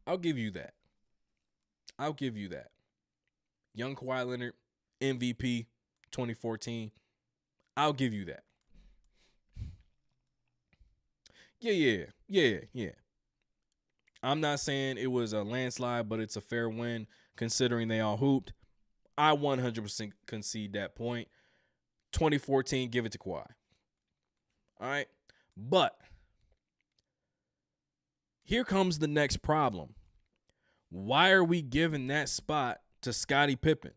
I'll give you that. Young Kawhi Leonard, MVP 2014. I'll give you that. Yeah. I'm not saying it was a landslide, but it's a fair win considering they all hooped. I 100% concede that point. 2014, give it to Kawhi. All right? But here comes the next problem. Why are we giving that spot to Scottie Pippen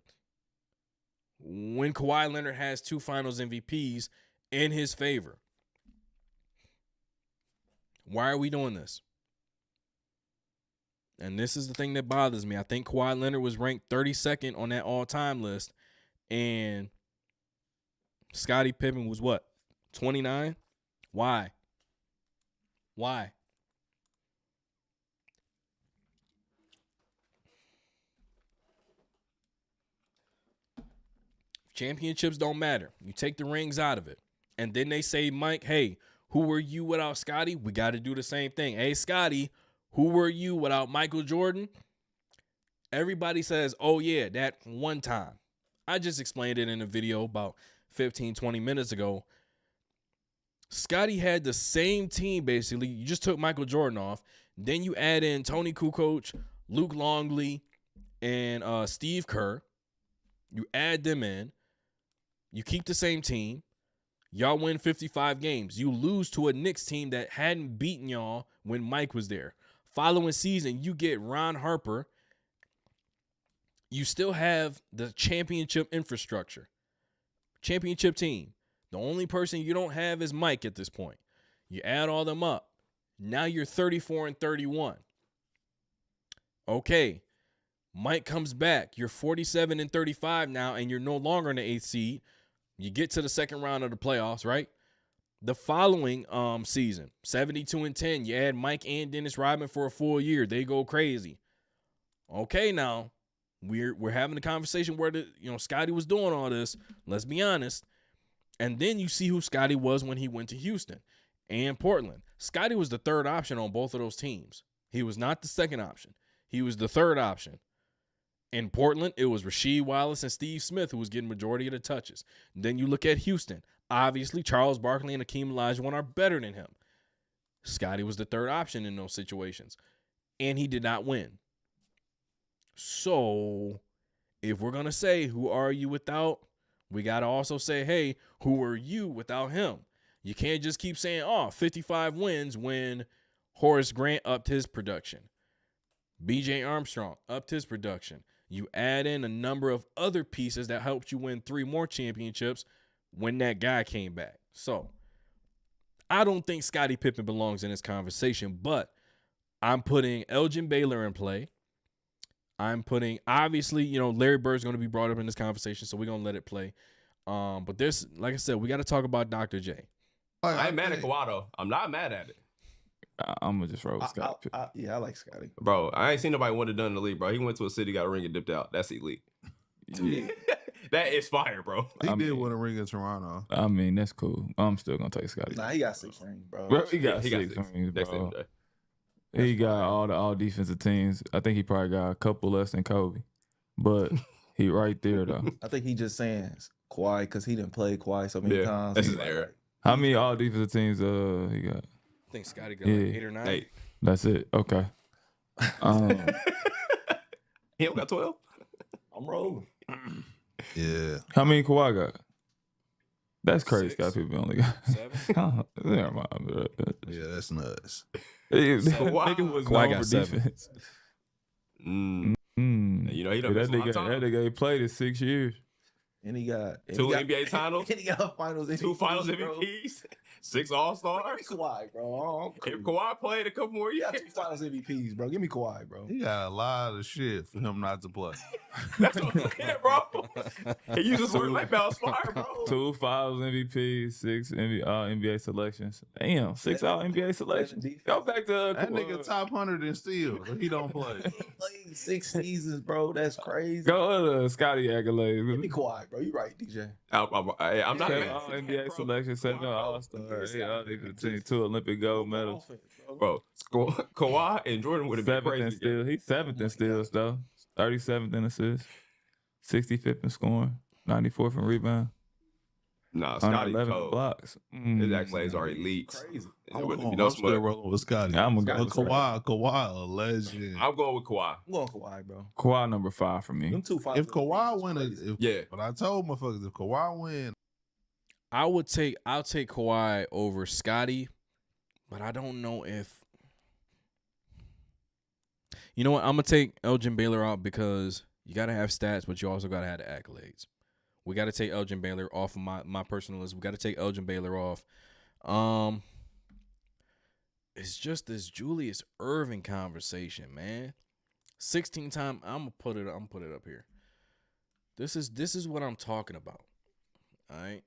when Kawhi Leonard has 2 Finals MVPs in his favor? Why are we doing this? And this is the thing that bothers me. I think Kawhi Leonard was ranked 32nd on that all-time list, and Scottie Pippen was what? 29? Why? Championships don't matter. You take the rings out of it. And then they say, Mike, hey, who were you without Scottie? We got to do the same thing. Hey, Scottie, who were you without Michael Jordan? Everybody says, oh, yeah, that one time. I just explained it in a video about 15, 20 minutes ago. Scottie had the same team, basically. You just took Michael Jordan off. Then you add in Tony Kukoc, Luke Longley, and Steve Kerr. You add them in. You keep the same team. Y'all win 55 games. You lose to a Knicks team that hadn't beaten y'all when Mike was there. Following season, you get Ron Harper. You still have the championship infrastructure. Championship team. The only person you don't have is Mike at this point. You add all them up. Now you're 34 and 31. Okay. Mike comes back. You're 47 and 35 now, and you're no longer in the 8th seed. You get to the second round of the playoffs, right? The following season, 72 and 10, you add Mike and Dennis Rodman for a full year. They go crazy. Okay, now we're having a conversation where Scottie was doing all this. Let's be honest. And then you see who Scottie was when he went to Houston and Portland. Scottie was the third option on both of those teams. He was not the second option. He was the third option. In Portland, it was Rasheed Wallace and Steve Smith who was getting majority of the touches. Then you look at Houston. Obviously, Charles Barkley and Hakeem Olajuwon are better than him. Scottie was the third option in those situations, and he did not win. So, if we're going to say, who are you without, we got to also say, hey, who are you without him? You can't just keep saying, 55 wins when Horace Grant upped his production. B.J. Armstrong upped his production. You add in a number of other pieces that helped you win 3 more championships when that guy came back. So, I don't think Scottie Pippen belongs in this conversation, but I'm putting Elgin Baylor in play. I'm putting, obviously, Larry Bird's going to be brought up in this conversation, so we're going to let it play. But there's, like I said, we got to talk about Dr. J. I ain't mad at Kawhi, though. I'm not mad at it. I'm going to just roll with Scottie. I like Scottie. Bro, I ain't seen nobody want it done in the league, bro. He went to a city, got a ring, and dipped out. That's elite. Yeah. That is fire, bro. He did win a ring in Toronto. I mean, that's cool. I'm still going to take Scottie. Nah, he got 6 rings, bro. He got 6 rings, bro. He got all defensive teams. I think he probably got a couple less than Kobe. But he right there, though. I think he just saying Kawhi because he didn't play Kawhi so many times. That's his error. How many all defensive teams he got? I think Scottie got like 8 or 9. 8. That's it. Okay. He don't got 12. I'm rolling. Yeah. How many Kawhi got? That's crazy. 6. Scott people only got 7. Never mind. Yeah, that's nuts. Nigga was Kawhi known got for 7. defense. You know, he done that missed a lot of nigga time. ain't played in 6 years. And he got Two NBA titles. And he got finals MVPs. 2 finals bro. MVPs. 6 All-Stars. Give me Kawhi, bro. If Kawhi played a couple more He years. got 2 finals MVPs, bro. Give me Kawhi, bro. He got a lot of shit for him not to play. That's what I'm saying, bro. He used to sort like Bell's fire, bro. 2 finals MVP, 6 NBA selections. Damn, 6 all NBA selections. Go back to That nigga top 100 in steals. He don't play. He played 6 seasons, bro. That's crazy. Go to Scotty accolades. Give me Kawhi, bro. You right, DJ. I'm not 7 all NBA selections, 7 All-Stars, 8 All-Defensive Team, 2 Olympic gold medals. Bro, Kawhi and Jordan would have been 7th in crazy. steals. He's 7th in steals, though. 37th in assists. 65th in scoring. 94th in rebound. Nah, Scotty 111 cold. blocks. His accolades are elite. Crazy. I'm still rolling with Scotty. I'm gonna go Kawhi, a legend. I'm going with Kawhi. I'm going Kawhi, bro. Kawhi number 5 for me. Them 2 finals. If Kawhi win, yeah. But I told motherfuckers, if Kawhi win, I'll take Kawhi over Scotty, but I don't know if. You know what? I'm gonna take Elgin Baylor out because you gotta have stats, but you also gotta have the accolades. We gotta take Elgin Baylor off of my personal list. We gotta take Elgin Baylor off. It's just this Julius Erving conversation, man. 16-time. I'm gonna put it up here. This is what I'm talking about. All right.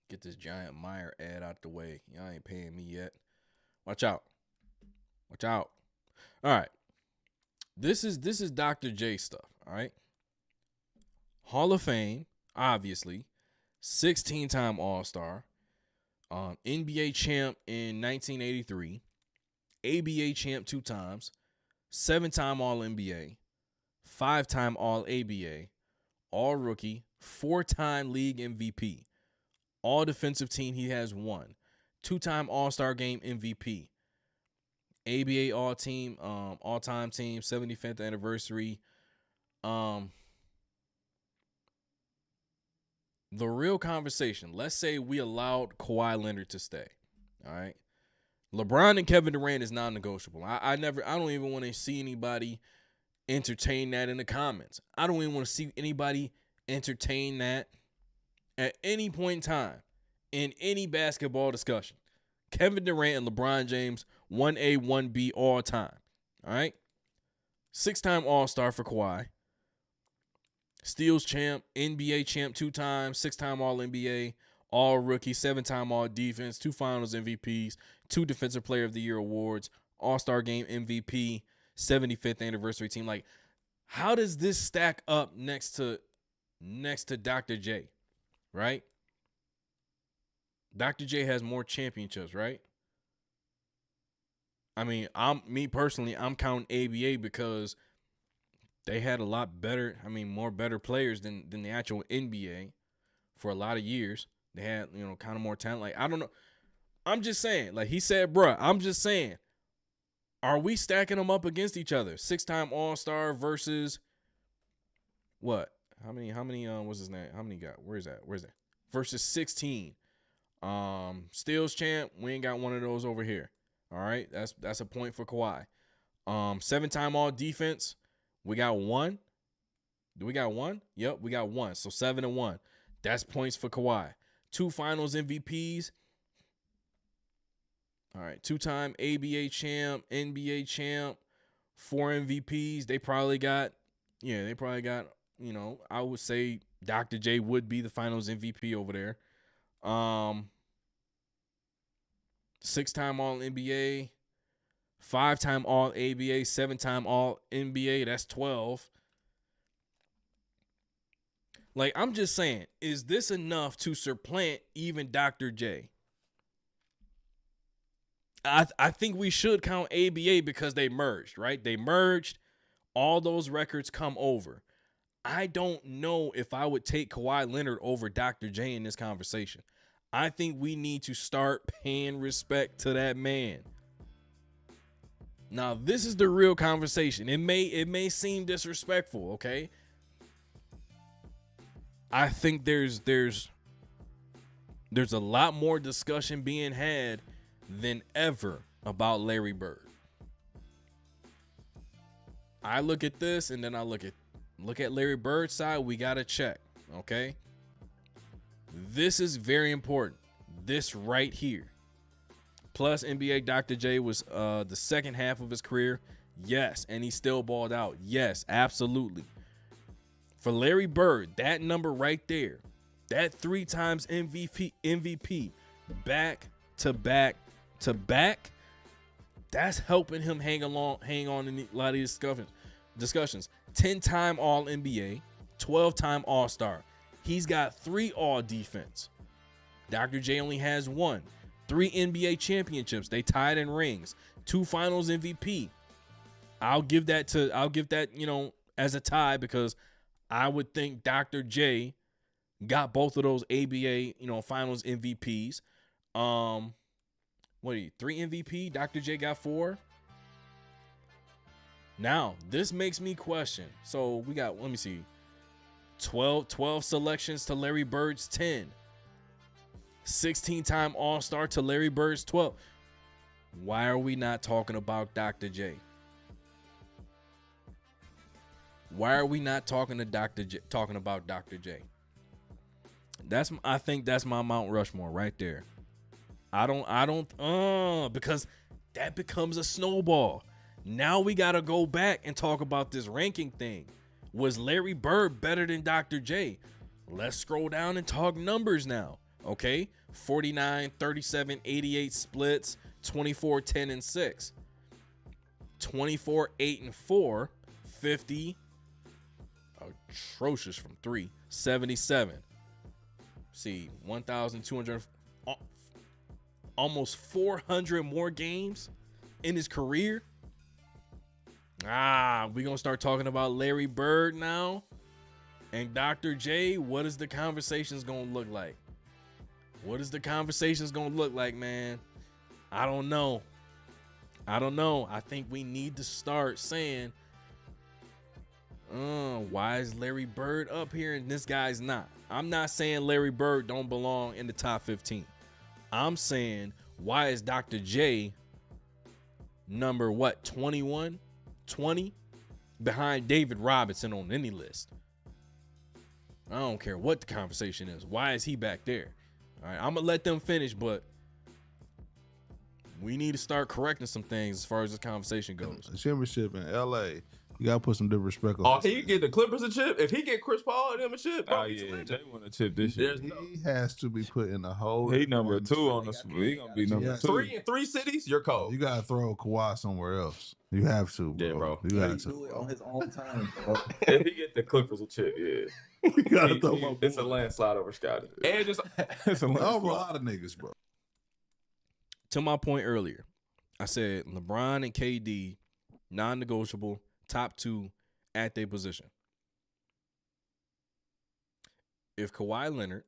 Get this Giant Meyer ad out the way. Y'all ain't paying me yet. Watch out. Watch out. All right. This is Dr. J stuff, all right? Hall of Fame, obviously. 16-time All-Star. NBA champ in 1983. ABA champ 2 times. 7-time All-NBA. 5-time All-ABA. All-Rookie. 4-time League MVP. All defensive team he has won. 2-time All-Star Game MVP. ABA all-team, all-time team, 75th anniversary. The real conversation, let's say we allowed Kawhi Leonard to stay. All right. LeBron and Kevin Durant is non-negotiable. I don't even want to see anybody entertain that in the comments. I don't even want to see anybody entertain that at any point in time in any basketball discussion. Kevin Durant and LeBron James, 1A, 1B all time. All right? 6-time All-Star for Kawhi. Steals champ, NBA champ 2 times, 6-time All-NBA, All-Rookie, 7-time All-Defense, 2 Finals MVPs, 2 Defensive Player of the Year awards, All-Star Game MVP, 75th anniversary team. Like, how does this stack up next to Dr. J, right? Dr. J has more championships, right? I mean, I'm counting ABA because they had a lot better, more better players than the actual NBA for a lot of years. They had, kind of more talent. Like, I don't know. I'm just saying, like he said, bruh, I'm just saying, are we stacking them up against each other? 6-time All-Star versus what? How many, what's his name? How many got? Where's that? Versus 16. Steals champ, we ain't got one of those over here. All right, that's a point for Kawhi. 7-time All Defense, we got 1. Do we got 1? Yep, we got 1. So 7-1. That's points for Kawhi. 2 Finals MVPs. All right, 2-time ABA champ, NBA champ, 4 MVPs. They probably got, I would say Dr. J would be the Finals MVP over there. 6-time All-NBA, 5-time All-ABA, 7-time All-NBA. That's 12. Like, I'm just saying, is this enough to supplant even Dr. J? I think we should count ABA because they merged, right? They merged. All those records come over. I don't know if I would take Kawhi Leonard over Dr. J in this conversation. I think we need to start paying respect to that man. Now, this is the real conversation. It may seem disrespectful, okay? I think there's a lot more discussion being had than ever about Larry Bird. I look at this and then I look at Larry Bird's side. We gotta check, okay? This is very important. This right here. Plus, NBA Dr. J was the second half of his career. Yes, and he still balled out. Yes, absolutely. For Larry Bird, that number right there, that 3 times MVP, back to back to back, that's helping him hang on in a lot of these discussions. 10-time All-NBA, 12-time All-Star. He's got 3 All-Defense. Dr. J only has 1. 3 NBA championships. They tied in rings. 2 Finals MVP. I'll give that, as a tie because I would think Dr. J got both of those ABA, Finals MVPs. What are you? 3 MVP? Dr. J got 4. Now, this makes me question. So we got, let me see, 12 selections to Larry Bird's 10. 16-time All-Star to Larry Bird's 12. Why are we not talking about Dr. J? Why are we not talking about Dr. J? I think that's my Mount Rushmore right there. Because that becomes a snowball. Now we got to go back and talk about this ranking thing. Was Larry Bird better than Dr. J? Let's scroll down and talk numbers now. Okay, 49, 37, 88 splits, 24, 10, and 6. 24, 8, and 4, 50. Atrocious from 3, 77. See, 1,200, almost 400 more games in his career. We're going to start talking about Larry Bird now. And Dr. J, what is the conversations going to look like? What is the conversations going to look like, man? I don't know. I think we need to start saying, why is Larry Bird up here and this guy's not? I'm not saying Larry Bird don't belong in the top 15. I'm saying, why is Dr. J number 21, 20 behind David Robinson on any list? I don't care what the conversation is. Why is he back there? All right, I'm going to let them finish, but we need to start correcting some things as far as this conversation goes. The championship in L.A., you got to put some different respect on. Oh, he get the Clippers a chip? If he get Chris Paul and him a chip, bro, they want a chip this year. He has to be put in the whole. He number 2 on the. He gonna be number 2. 3 in 3 cities. You're cold. You gotta throw Kawhi somewhere else. You have to, bro. Yeah, bro. You got Do to. it on his own time, bro. If he get the Clippers a chip, yeah. We gotta throw my It's a landslide over Scotty. And just over a lot of niggas, bro. To my point earlier, I said LeBron and KD, non-negotiable, top 2 at their position. If Kawhi Leonard,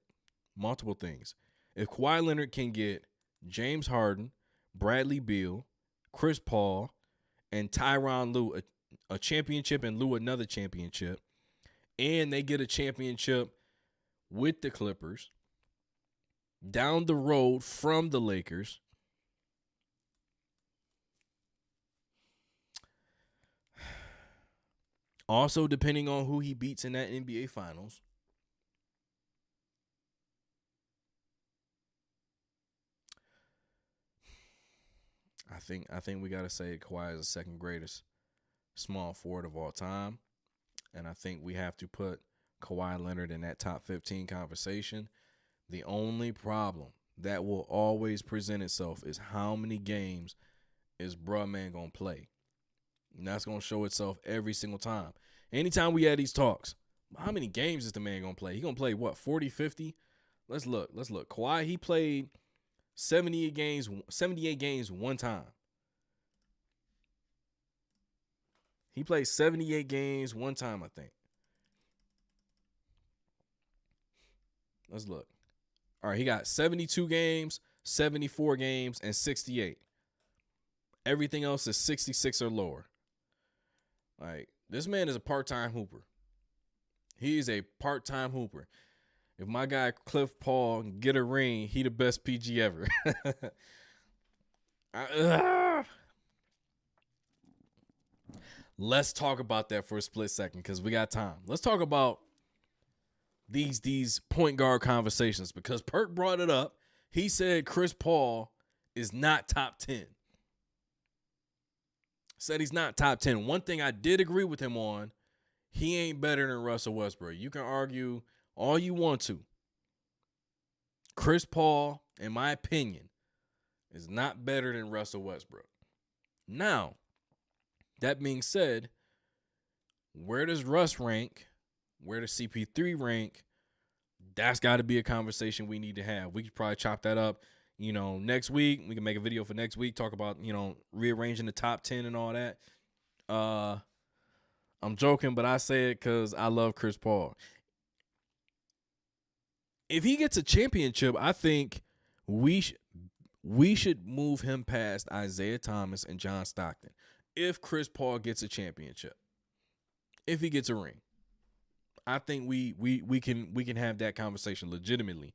multiple things. If Kawhi Leonard can get James Harden, Bradley Beal, Chris Paul, and Tyronn Lue a championship and Lue another championship, and they get a championship with the Clippers down the road from the Lakers, also depending on who he beats in that NBA Finals, I think we got to say Kawhi is the second greatest small forward of all time. And I think we have to put Kawhi Leonard in that top 15 conversation. The only problem that will always present itself is how many games is bruh man going to play. And that's going to show itself every single time. Anytime we had these talks, how many games is the man going to play? He going to play, what, 40, 50? Let's look. Kawhi, he played 78 games one time. He played 78 games one time, I think. Let's look. All right, he got 72 games, 74 games, and 68. Everything else is 66 or lower. Like, this man is a part-time hooper. He is a part-time hooper. If my guy Cliff Paul can get a ring, he the best PG ever. Let's talk about that for a split second because we got time. Let's talk about these point guard conversations because Perk brought it up. He said Chris Paul is not top 10. Said he's not top 10. One thing I did agree with him on, he ain't better than Russell Westbrook. You can argue all you want to. Chris Paul, in my opinion, is not better than Russell Westbrook. Now, that being said, where does Russ rank? Where does CP3 rank? That's got to be a conversation we need to have. We could probably chop that up, next week. We can make a video for next week, talk about, rearranging the top 10 and all that. I'm joking, but I say it because I love Chris Paul. If he gets a championship, I think we should move him past Isaiah Thomas and John Stockton. If Chris Paul gets a championship, if he gets a ring, I think we can have that conversation legitimately.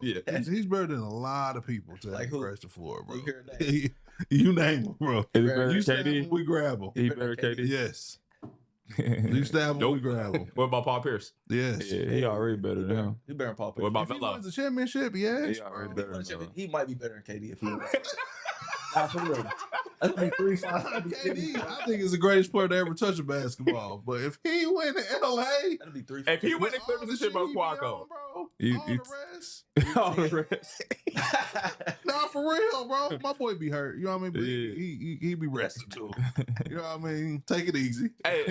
Yeah, he's better than a lot of people to like press the floor, bro. You name him, bro. You stab him, we grab him. He better KD. Yes. You stab him, we grab him. What about Paul Pierce? Yes. Yeah, he already better than him. He better than Paul Pierce. What about If he Melo? wins the championship, yes. He already better than Melo. He might be better than KD if he wins. Nah, for real. That's gonna be 3-5. KD, I think is the greatest player to ever touch a basketball. But if he win in LA, that'll be 3-5. If he win the Clippers, shit about Quaco. All the rest. All the rest. Nah, for real, bro. My boy be hurt. You know what I mean? But he be rested too. You know what I mean? Take it easy. Hey,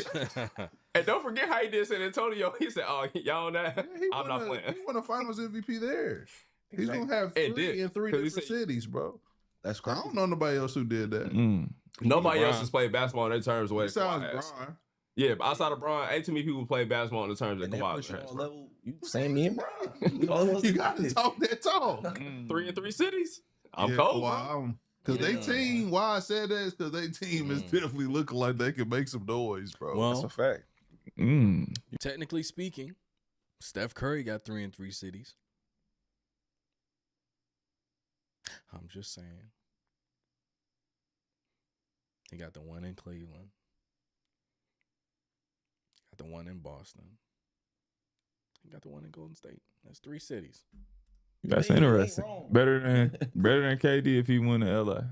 and don't forget how he did San Antonio. He said, "Oh, y'all on that? I'm not playing." He won a Finals MVP there. He's gonna have It three did. in three 'Cause he different said- cities, bro. That's I crazy. don't know nobody else who did that. Nobody else LeBron. has played basketball in their terms the way Besides Kawhi has. Bron. Yeah, but outside of Bron, ain't too many people play basketball in the terms that And they Kawhi push you has. on a bro. level. You same me and Bron. You got to talk that talk. 3 in 3 cities. I'm Yeah, cold, well, bro. Because they team, why I said that is because they team is definitely looking like they can make some noise, bro. Well, That's a fact. technically speaking, Steph Curry got 3 in 3 cities. I'm just saying. He got the one in Cleveland. Got the one in Boston. He got the one in Golden State. That's 3 cities. That's He ain't interesting. wrong. Better than KD if he win in LA.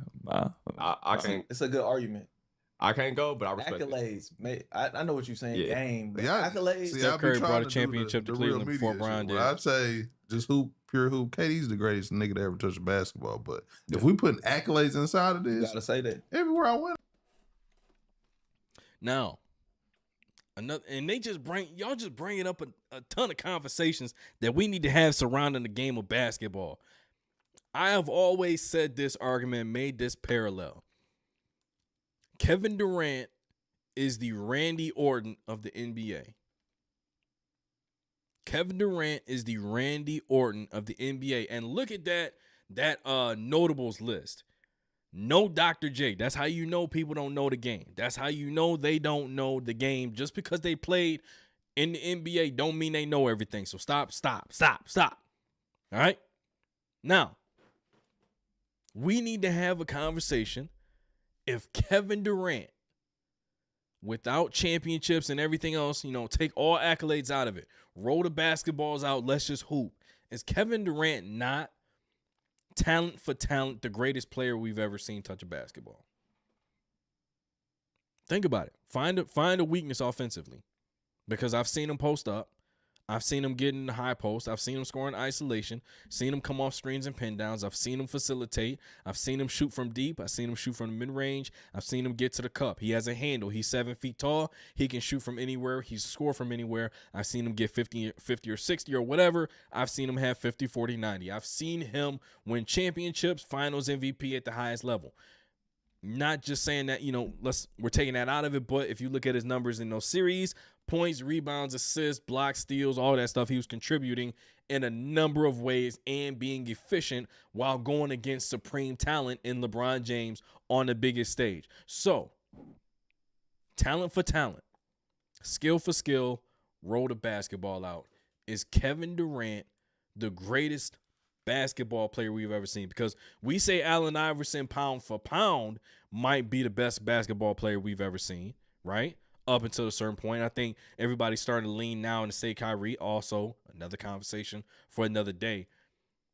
I can't. It's a good argument. I can't go, but I respect it. Accolades, mate. I know what you're saying. Yeah. Game, but Yeah, accolades. see, Steph I be Curry trying brought a to do championship to the Cleveland real before media Bron shit. did. Well, I'd say just pure hoop. KD's the greatest nigga to ever touch a basketball. But if we put accolades inside of You this, gotta say that. everywhere I went, Now, another, and y'all just bringing up a ton of conversations that we need to have surrounding the game of basketball. I have always said this argument, made this parallel. Kevin Durant is the Randy Orton of the NBA. Kevin Durant is the Randy Orton of the NBA. And look at that notables list. No Dr. J. That's how you know people don't know the game. That's how you know they don't know the game. Just because they played in the NBA don't mean they know everything. So stop. All right? Now, we need to have a conversation. If Kevin Durant, without championships and everything else, take all accolades out of it, roll the basketballs out, let's just hoop. Is Kevin Durant not talent for talent the greatest player we've ever seen touch a basketball? Think about it. Find a weakness offensively, because I've seen him post up. I've seen him get in the high post. I've seen him score in isolation. Seen him come off screens and pin downs. I've seen him facilitate. I've seen him shoot from deep. I've seen him shoot from the mid-range. I've seen him get to the cup. He has a handle. He's 7 feet tall. He can shoot from anywhere. He score from anywhere. I've seen him get 50 or 60 or whatever. I've seen him have 50, 40, 90. I've seen him win championships, finals MVP at the highest level. Not just saying that, we're taking that out of it, but if you look at his numbers in those series, points, rebounds, assists, blocks, steals, all that stuff, he was contributing in a number of ways and being efficient while going against supreme talent in LeBron James on the biggest stage. So, talent for talent, skill for skill, roll the basketball out. Is Kevin Durant the greatest basketball player we've ever seen? Because we say Allen Iverson pound for pound might be the best basketball player we've ever seen, right? Up until a certain point. I think everybody's starting to lean now and say Kyrie. Also, another conversation for another day.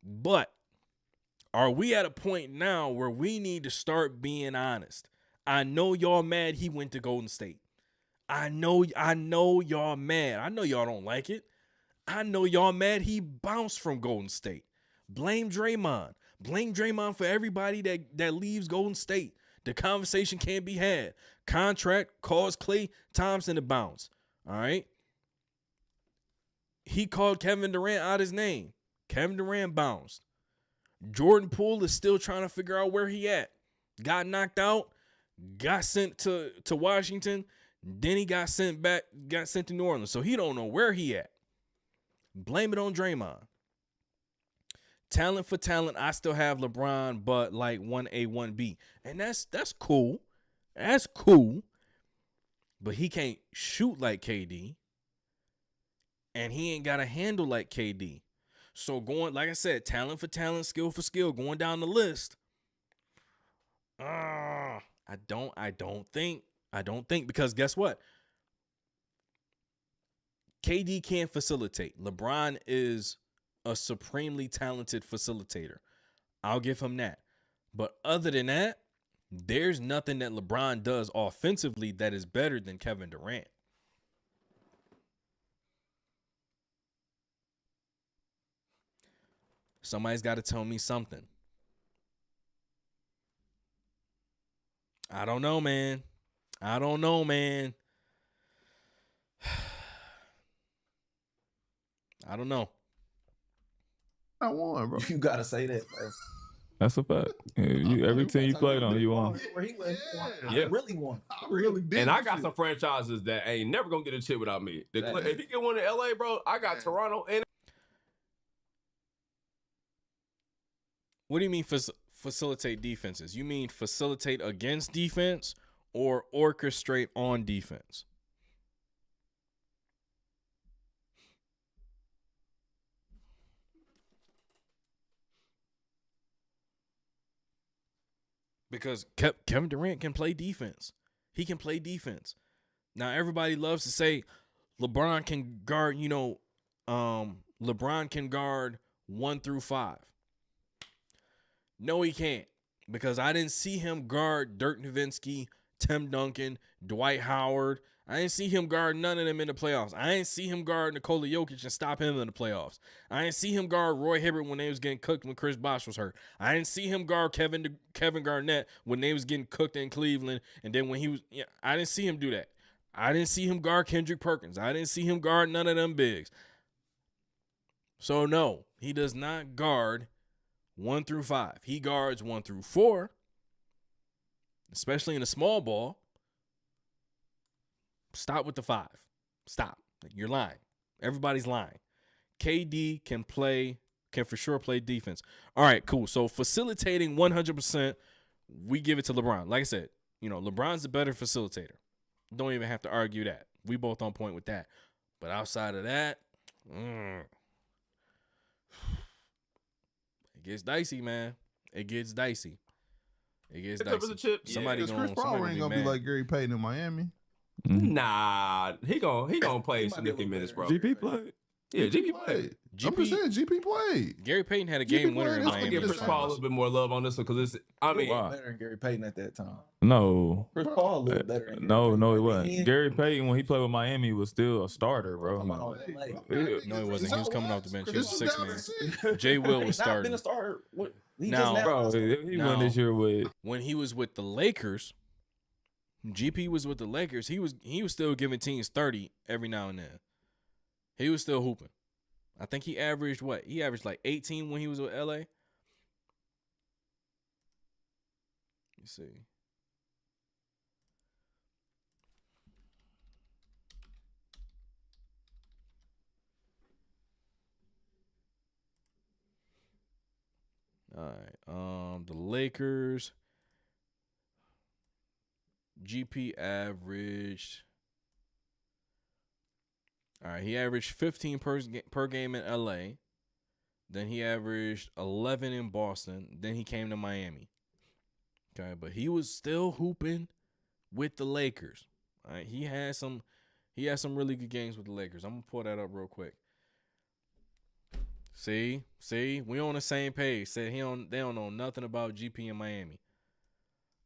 But are we at a point now where we need to start being honest? I know y'all mad he went to Golden State. I know y'all mad. I know y'all don't like it. I know y'all mad he bounced from Golden State. Blame Draymond. Blame Draymond for everybody that leaves Golden State. The conversation can't be had. Contract caused Klay Thompson to bounce. All right. He called Kevin Durant out his name. Kevin Durant bounced. Jordan Poole is still trying to figure out where he at. Got knocked out. Got sent to Washington. Then he got sent to New Orleans. So he don't know where he at. Blame it on Draymond. Talent for talent, I still have LeBron, but like 1A, 1B. And that's cool. That's cool. But he can't shoot like KD. And he ain't got a handle like KD. So going, like I said, talent for talent, skill for skill, going down the list. I don't think, because guess what? KD can't facilitate. LeBron is a supremely talented facilitator. I'll give him that. But other than that, there's nothing that LeBron does offensively that is better than Kevin Durant. Somebody's got to tell me something. I don't know, man. I don't know. I won, bro. You gotta say that, bro. That's a fact. Every team you played on, you won. Where he went, Yeah. I really won. I really did. And I got some franchises that ain't never gonna get a chip without me. If he get one in LA, bro, I got Toronto and. What do you mean facilitate defenses? You mean facilitate against defense or orchestrate on defense? Because Kevin Durant can play defense. He can play defense. Now, everybody loves to say LeBron can guard, LeBron can guard 1 through 5. No, he can't. Because I didn't see him guard Dirk Nowitzki, Tim Duncan, Dwight Howard. I didn't see him guard none of them in the playoffs. I didn't see him guard Nikola Jokic and stop him in the playoffs. I didn't see him guard Roy Hibbert when they was getting cooked when Chris Bosh was hurt. I didn't see him guard Kevin Garnett when they was getting cooked in Cleveland. And then when he was, I didn't see him do that. I didn't see him guard Kendrick Perkins. I didn't see him guard none of them bigs. So no, he does not guard 1 through 5. He guards 1 through 4, especially in a small ball. Stop with the 5. Stop. You're lying. Everybody's lying. KD can for sure play defense. All right, cool. So facilitating 100%, we give it to LeBron. Like I said, LeBron's the better facilitator. Don't even have to argue that. We both on point with that. But outside of that, it gets dicey, man. It gets dicey. Somebody Chris Paul ain't gonna be like Gary Payton in Miami. Nah, he gonna play significant minutes, bro. GP played. Yeah, GP played. I'm just saying, GP played. Gary Payton had a game winner in I'm Miami. gonna give Chris Paul a little bit more love on this one because it's. I mean, better than Gary Payton at that time. No. Chris Paul looked better. No, it wasn't. Gary Payton, when he played with Miami, was still a starter, bro. No, he wasn't. He was coming off the bench. He was a 6-man. Jay Will was starting. Been a starter. Bro, he won this year with. When he was with the Lakers, GP was with the Lakers. He was still giving teams 30 every now and then. He was still hooping. I think he averaged what? He averaged like 18 when he was with LA. Let me see. The Lakers. GP averaged. All right, he averaged 15 per game in LA. Then he averaged 11 in Boston. Then he came to Miami. Okay, but he was still hooping with the Lakers. All right, he had some really good games with the Lakers. I'm gonna pull that up real quick. See, we on the same page. Said they don't know nothing about GP in Miami.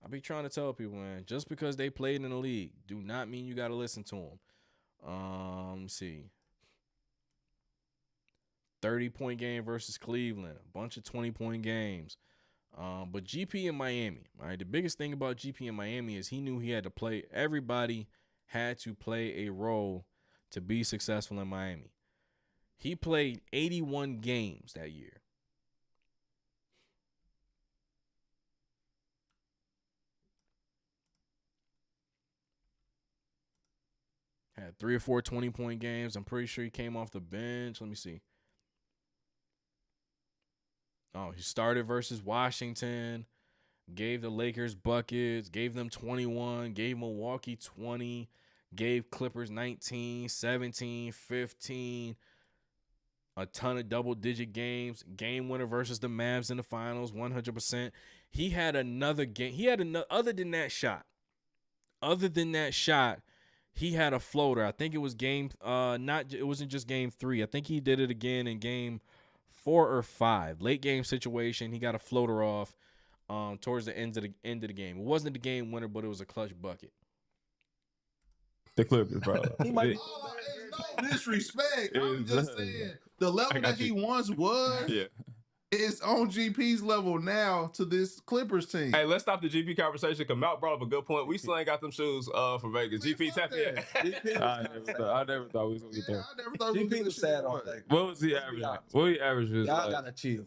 I be trying to tell people, man, just because they played in the league, do not mean you got to listen to them. Let's see. 30-point game versus Cleveland. A bunch of 20-point games. But GP in Miami, all right, the biggest thing about GP in Miami is he knew he had to play. Everybody had to play a role to be successful in Miami. He played 81 games that year. Had 3 or 4 20-point games. I'm pretty sure he came off the bench. Let me see. Oh, he started versus Washington, gave the Lakers buckets, gave them 21, gave Milwaukee 20, gave Clippers 19, 17, 15, a ton of double-digit games, game winner versus the Mavs in the finals, 100%. He had another game. He had another, other than that shot, he had a floater. I think it was it wasn't just game 3. I think he did it again in game 4 or 5. Late game situation. He got a floater off towards the end of the game. It wasn't the game winner, but it was a clutch bucket. The Clippers, bro. He might no disrespect. I'm just saying the level that he once was. Yeah. It's on GP's level now to this Clippers team. Hey, let's stop the GP conversation because Mount brought up a good point. We still ain't got them shoes for Vegas. GP tap in. I never thought we was gonna get there. I never thought GP was sad on that. What was he averaging? What he averaging? Y'all gotta chill.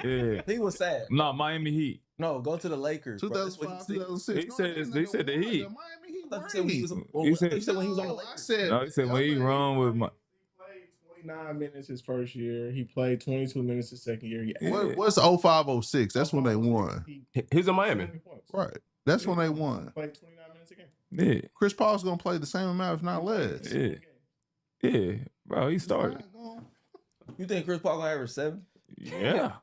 Yeah, he was sad. No, Miami Heat. No, go to the Lakers. 2005, 2006. He said the Heat. He said when he was on the Lakers. He said when he run with my. 9 minutes his first year. He played 22 minutes his second year. What's 05-06? That's when they won. He's in Miami. Right. That's when they won. Played 29 minutes a game. Yeah. Chris Paul's going to play the same amount, if not less. Yeah. Bro, he started. You think Chris Paul going to average 7? Yeah.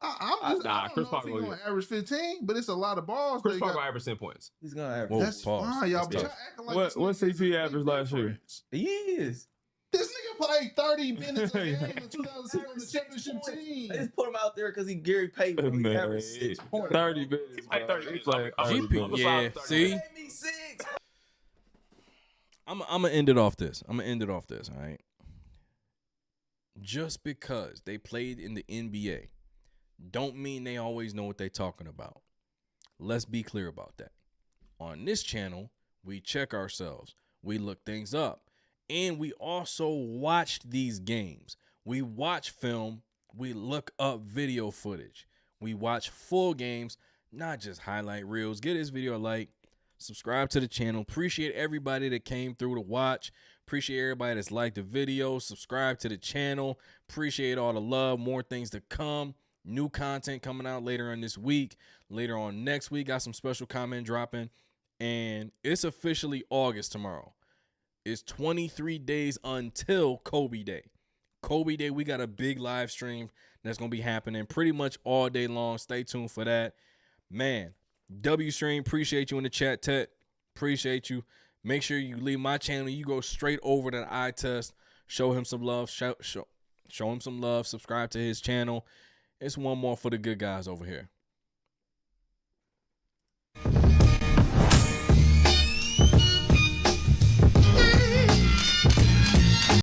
Chris Paul going to average 15, but it's a lot of balls. Chris Paul going to average 10 points. He's going to average. That's fine, y'all. But y'all acting like What's CP average last year? He is. This nigga played 30 minutes a game in 2006 on the championship team. They just put him out there because he Gary Payton. He averaged 6 points. 30 minutes. He played 30 minutes. GP, yeah. See, I'm gonna end it off this. All right. Just because they played in the NBA, don't mean they always know what they're talking about. Let's be clear about that. On this channel, we check ourselves. We look things up. And we also watched these games. We watch film. We look up video footage. We watch full games, not just highlight reels. Get this video a like. Subscribe to the channel. Appreciate everybody that came through to watch. Appreciate everybody that's liked the video. Subscribe to the channel. Appreciate all the love. More things to come. New content coming out later on this week. Later on next week, got some special comment dropping. And it's officially August tomorrow. It's 23 days until Kobe Day. Kobe Day, we got a big live stream that's going to be happening pretty much all day long. Stay tuned for that. Man, W Stream, appreciate you in the chat, Tet. Appreciate you. Make sure you leave my channel. You go straight over to the eye test. Show him some love. Show him some love. Subscribe to his channel. It's one more for the good guys over here.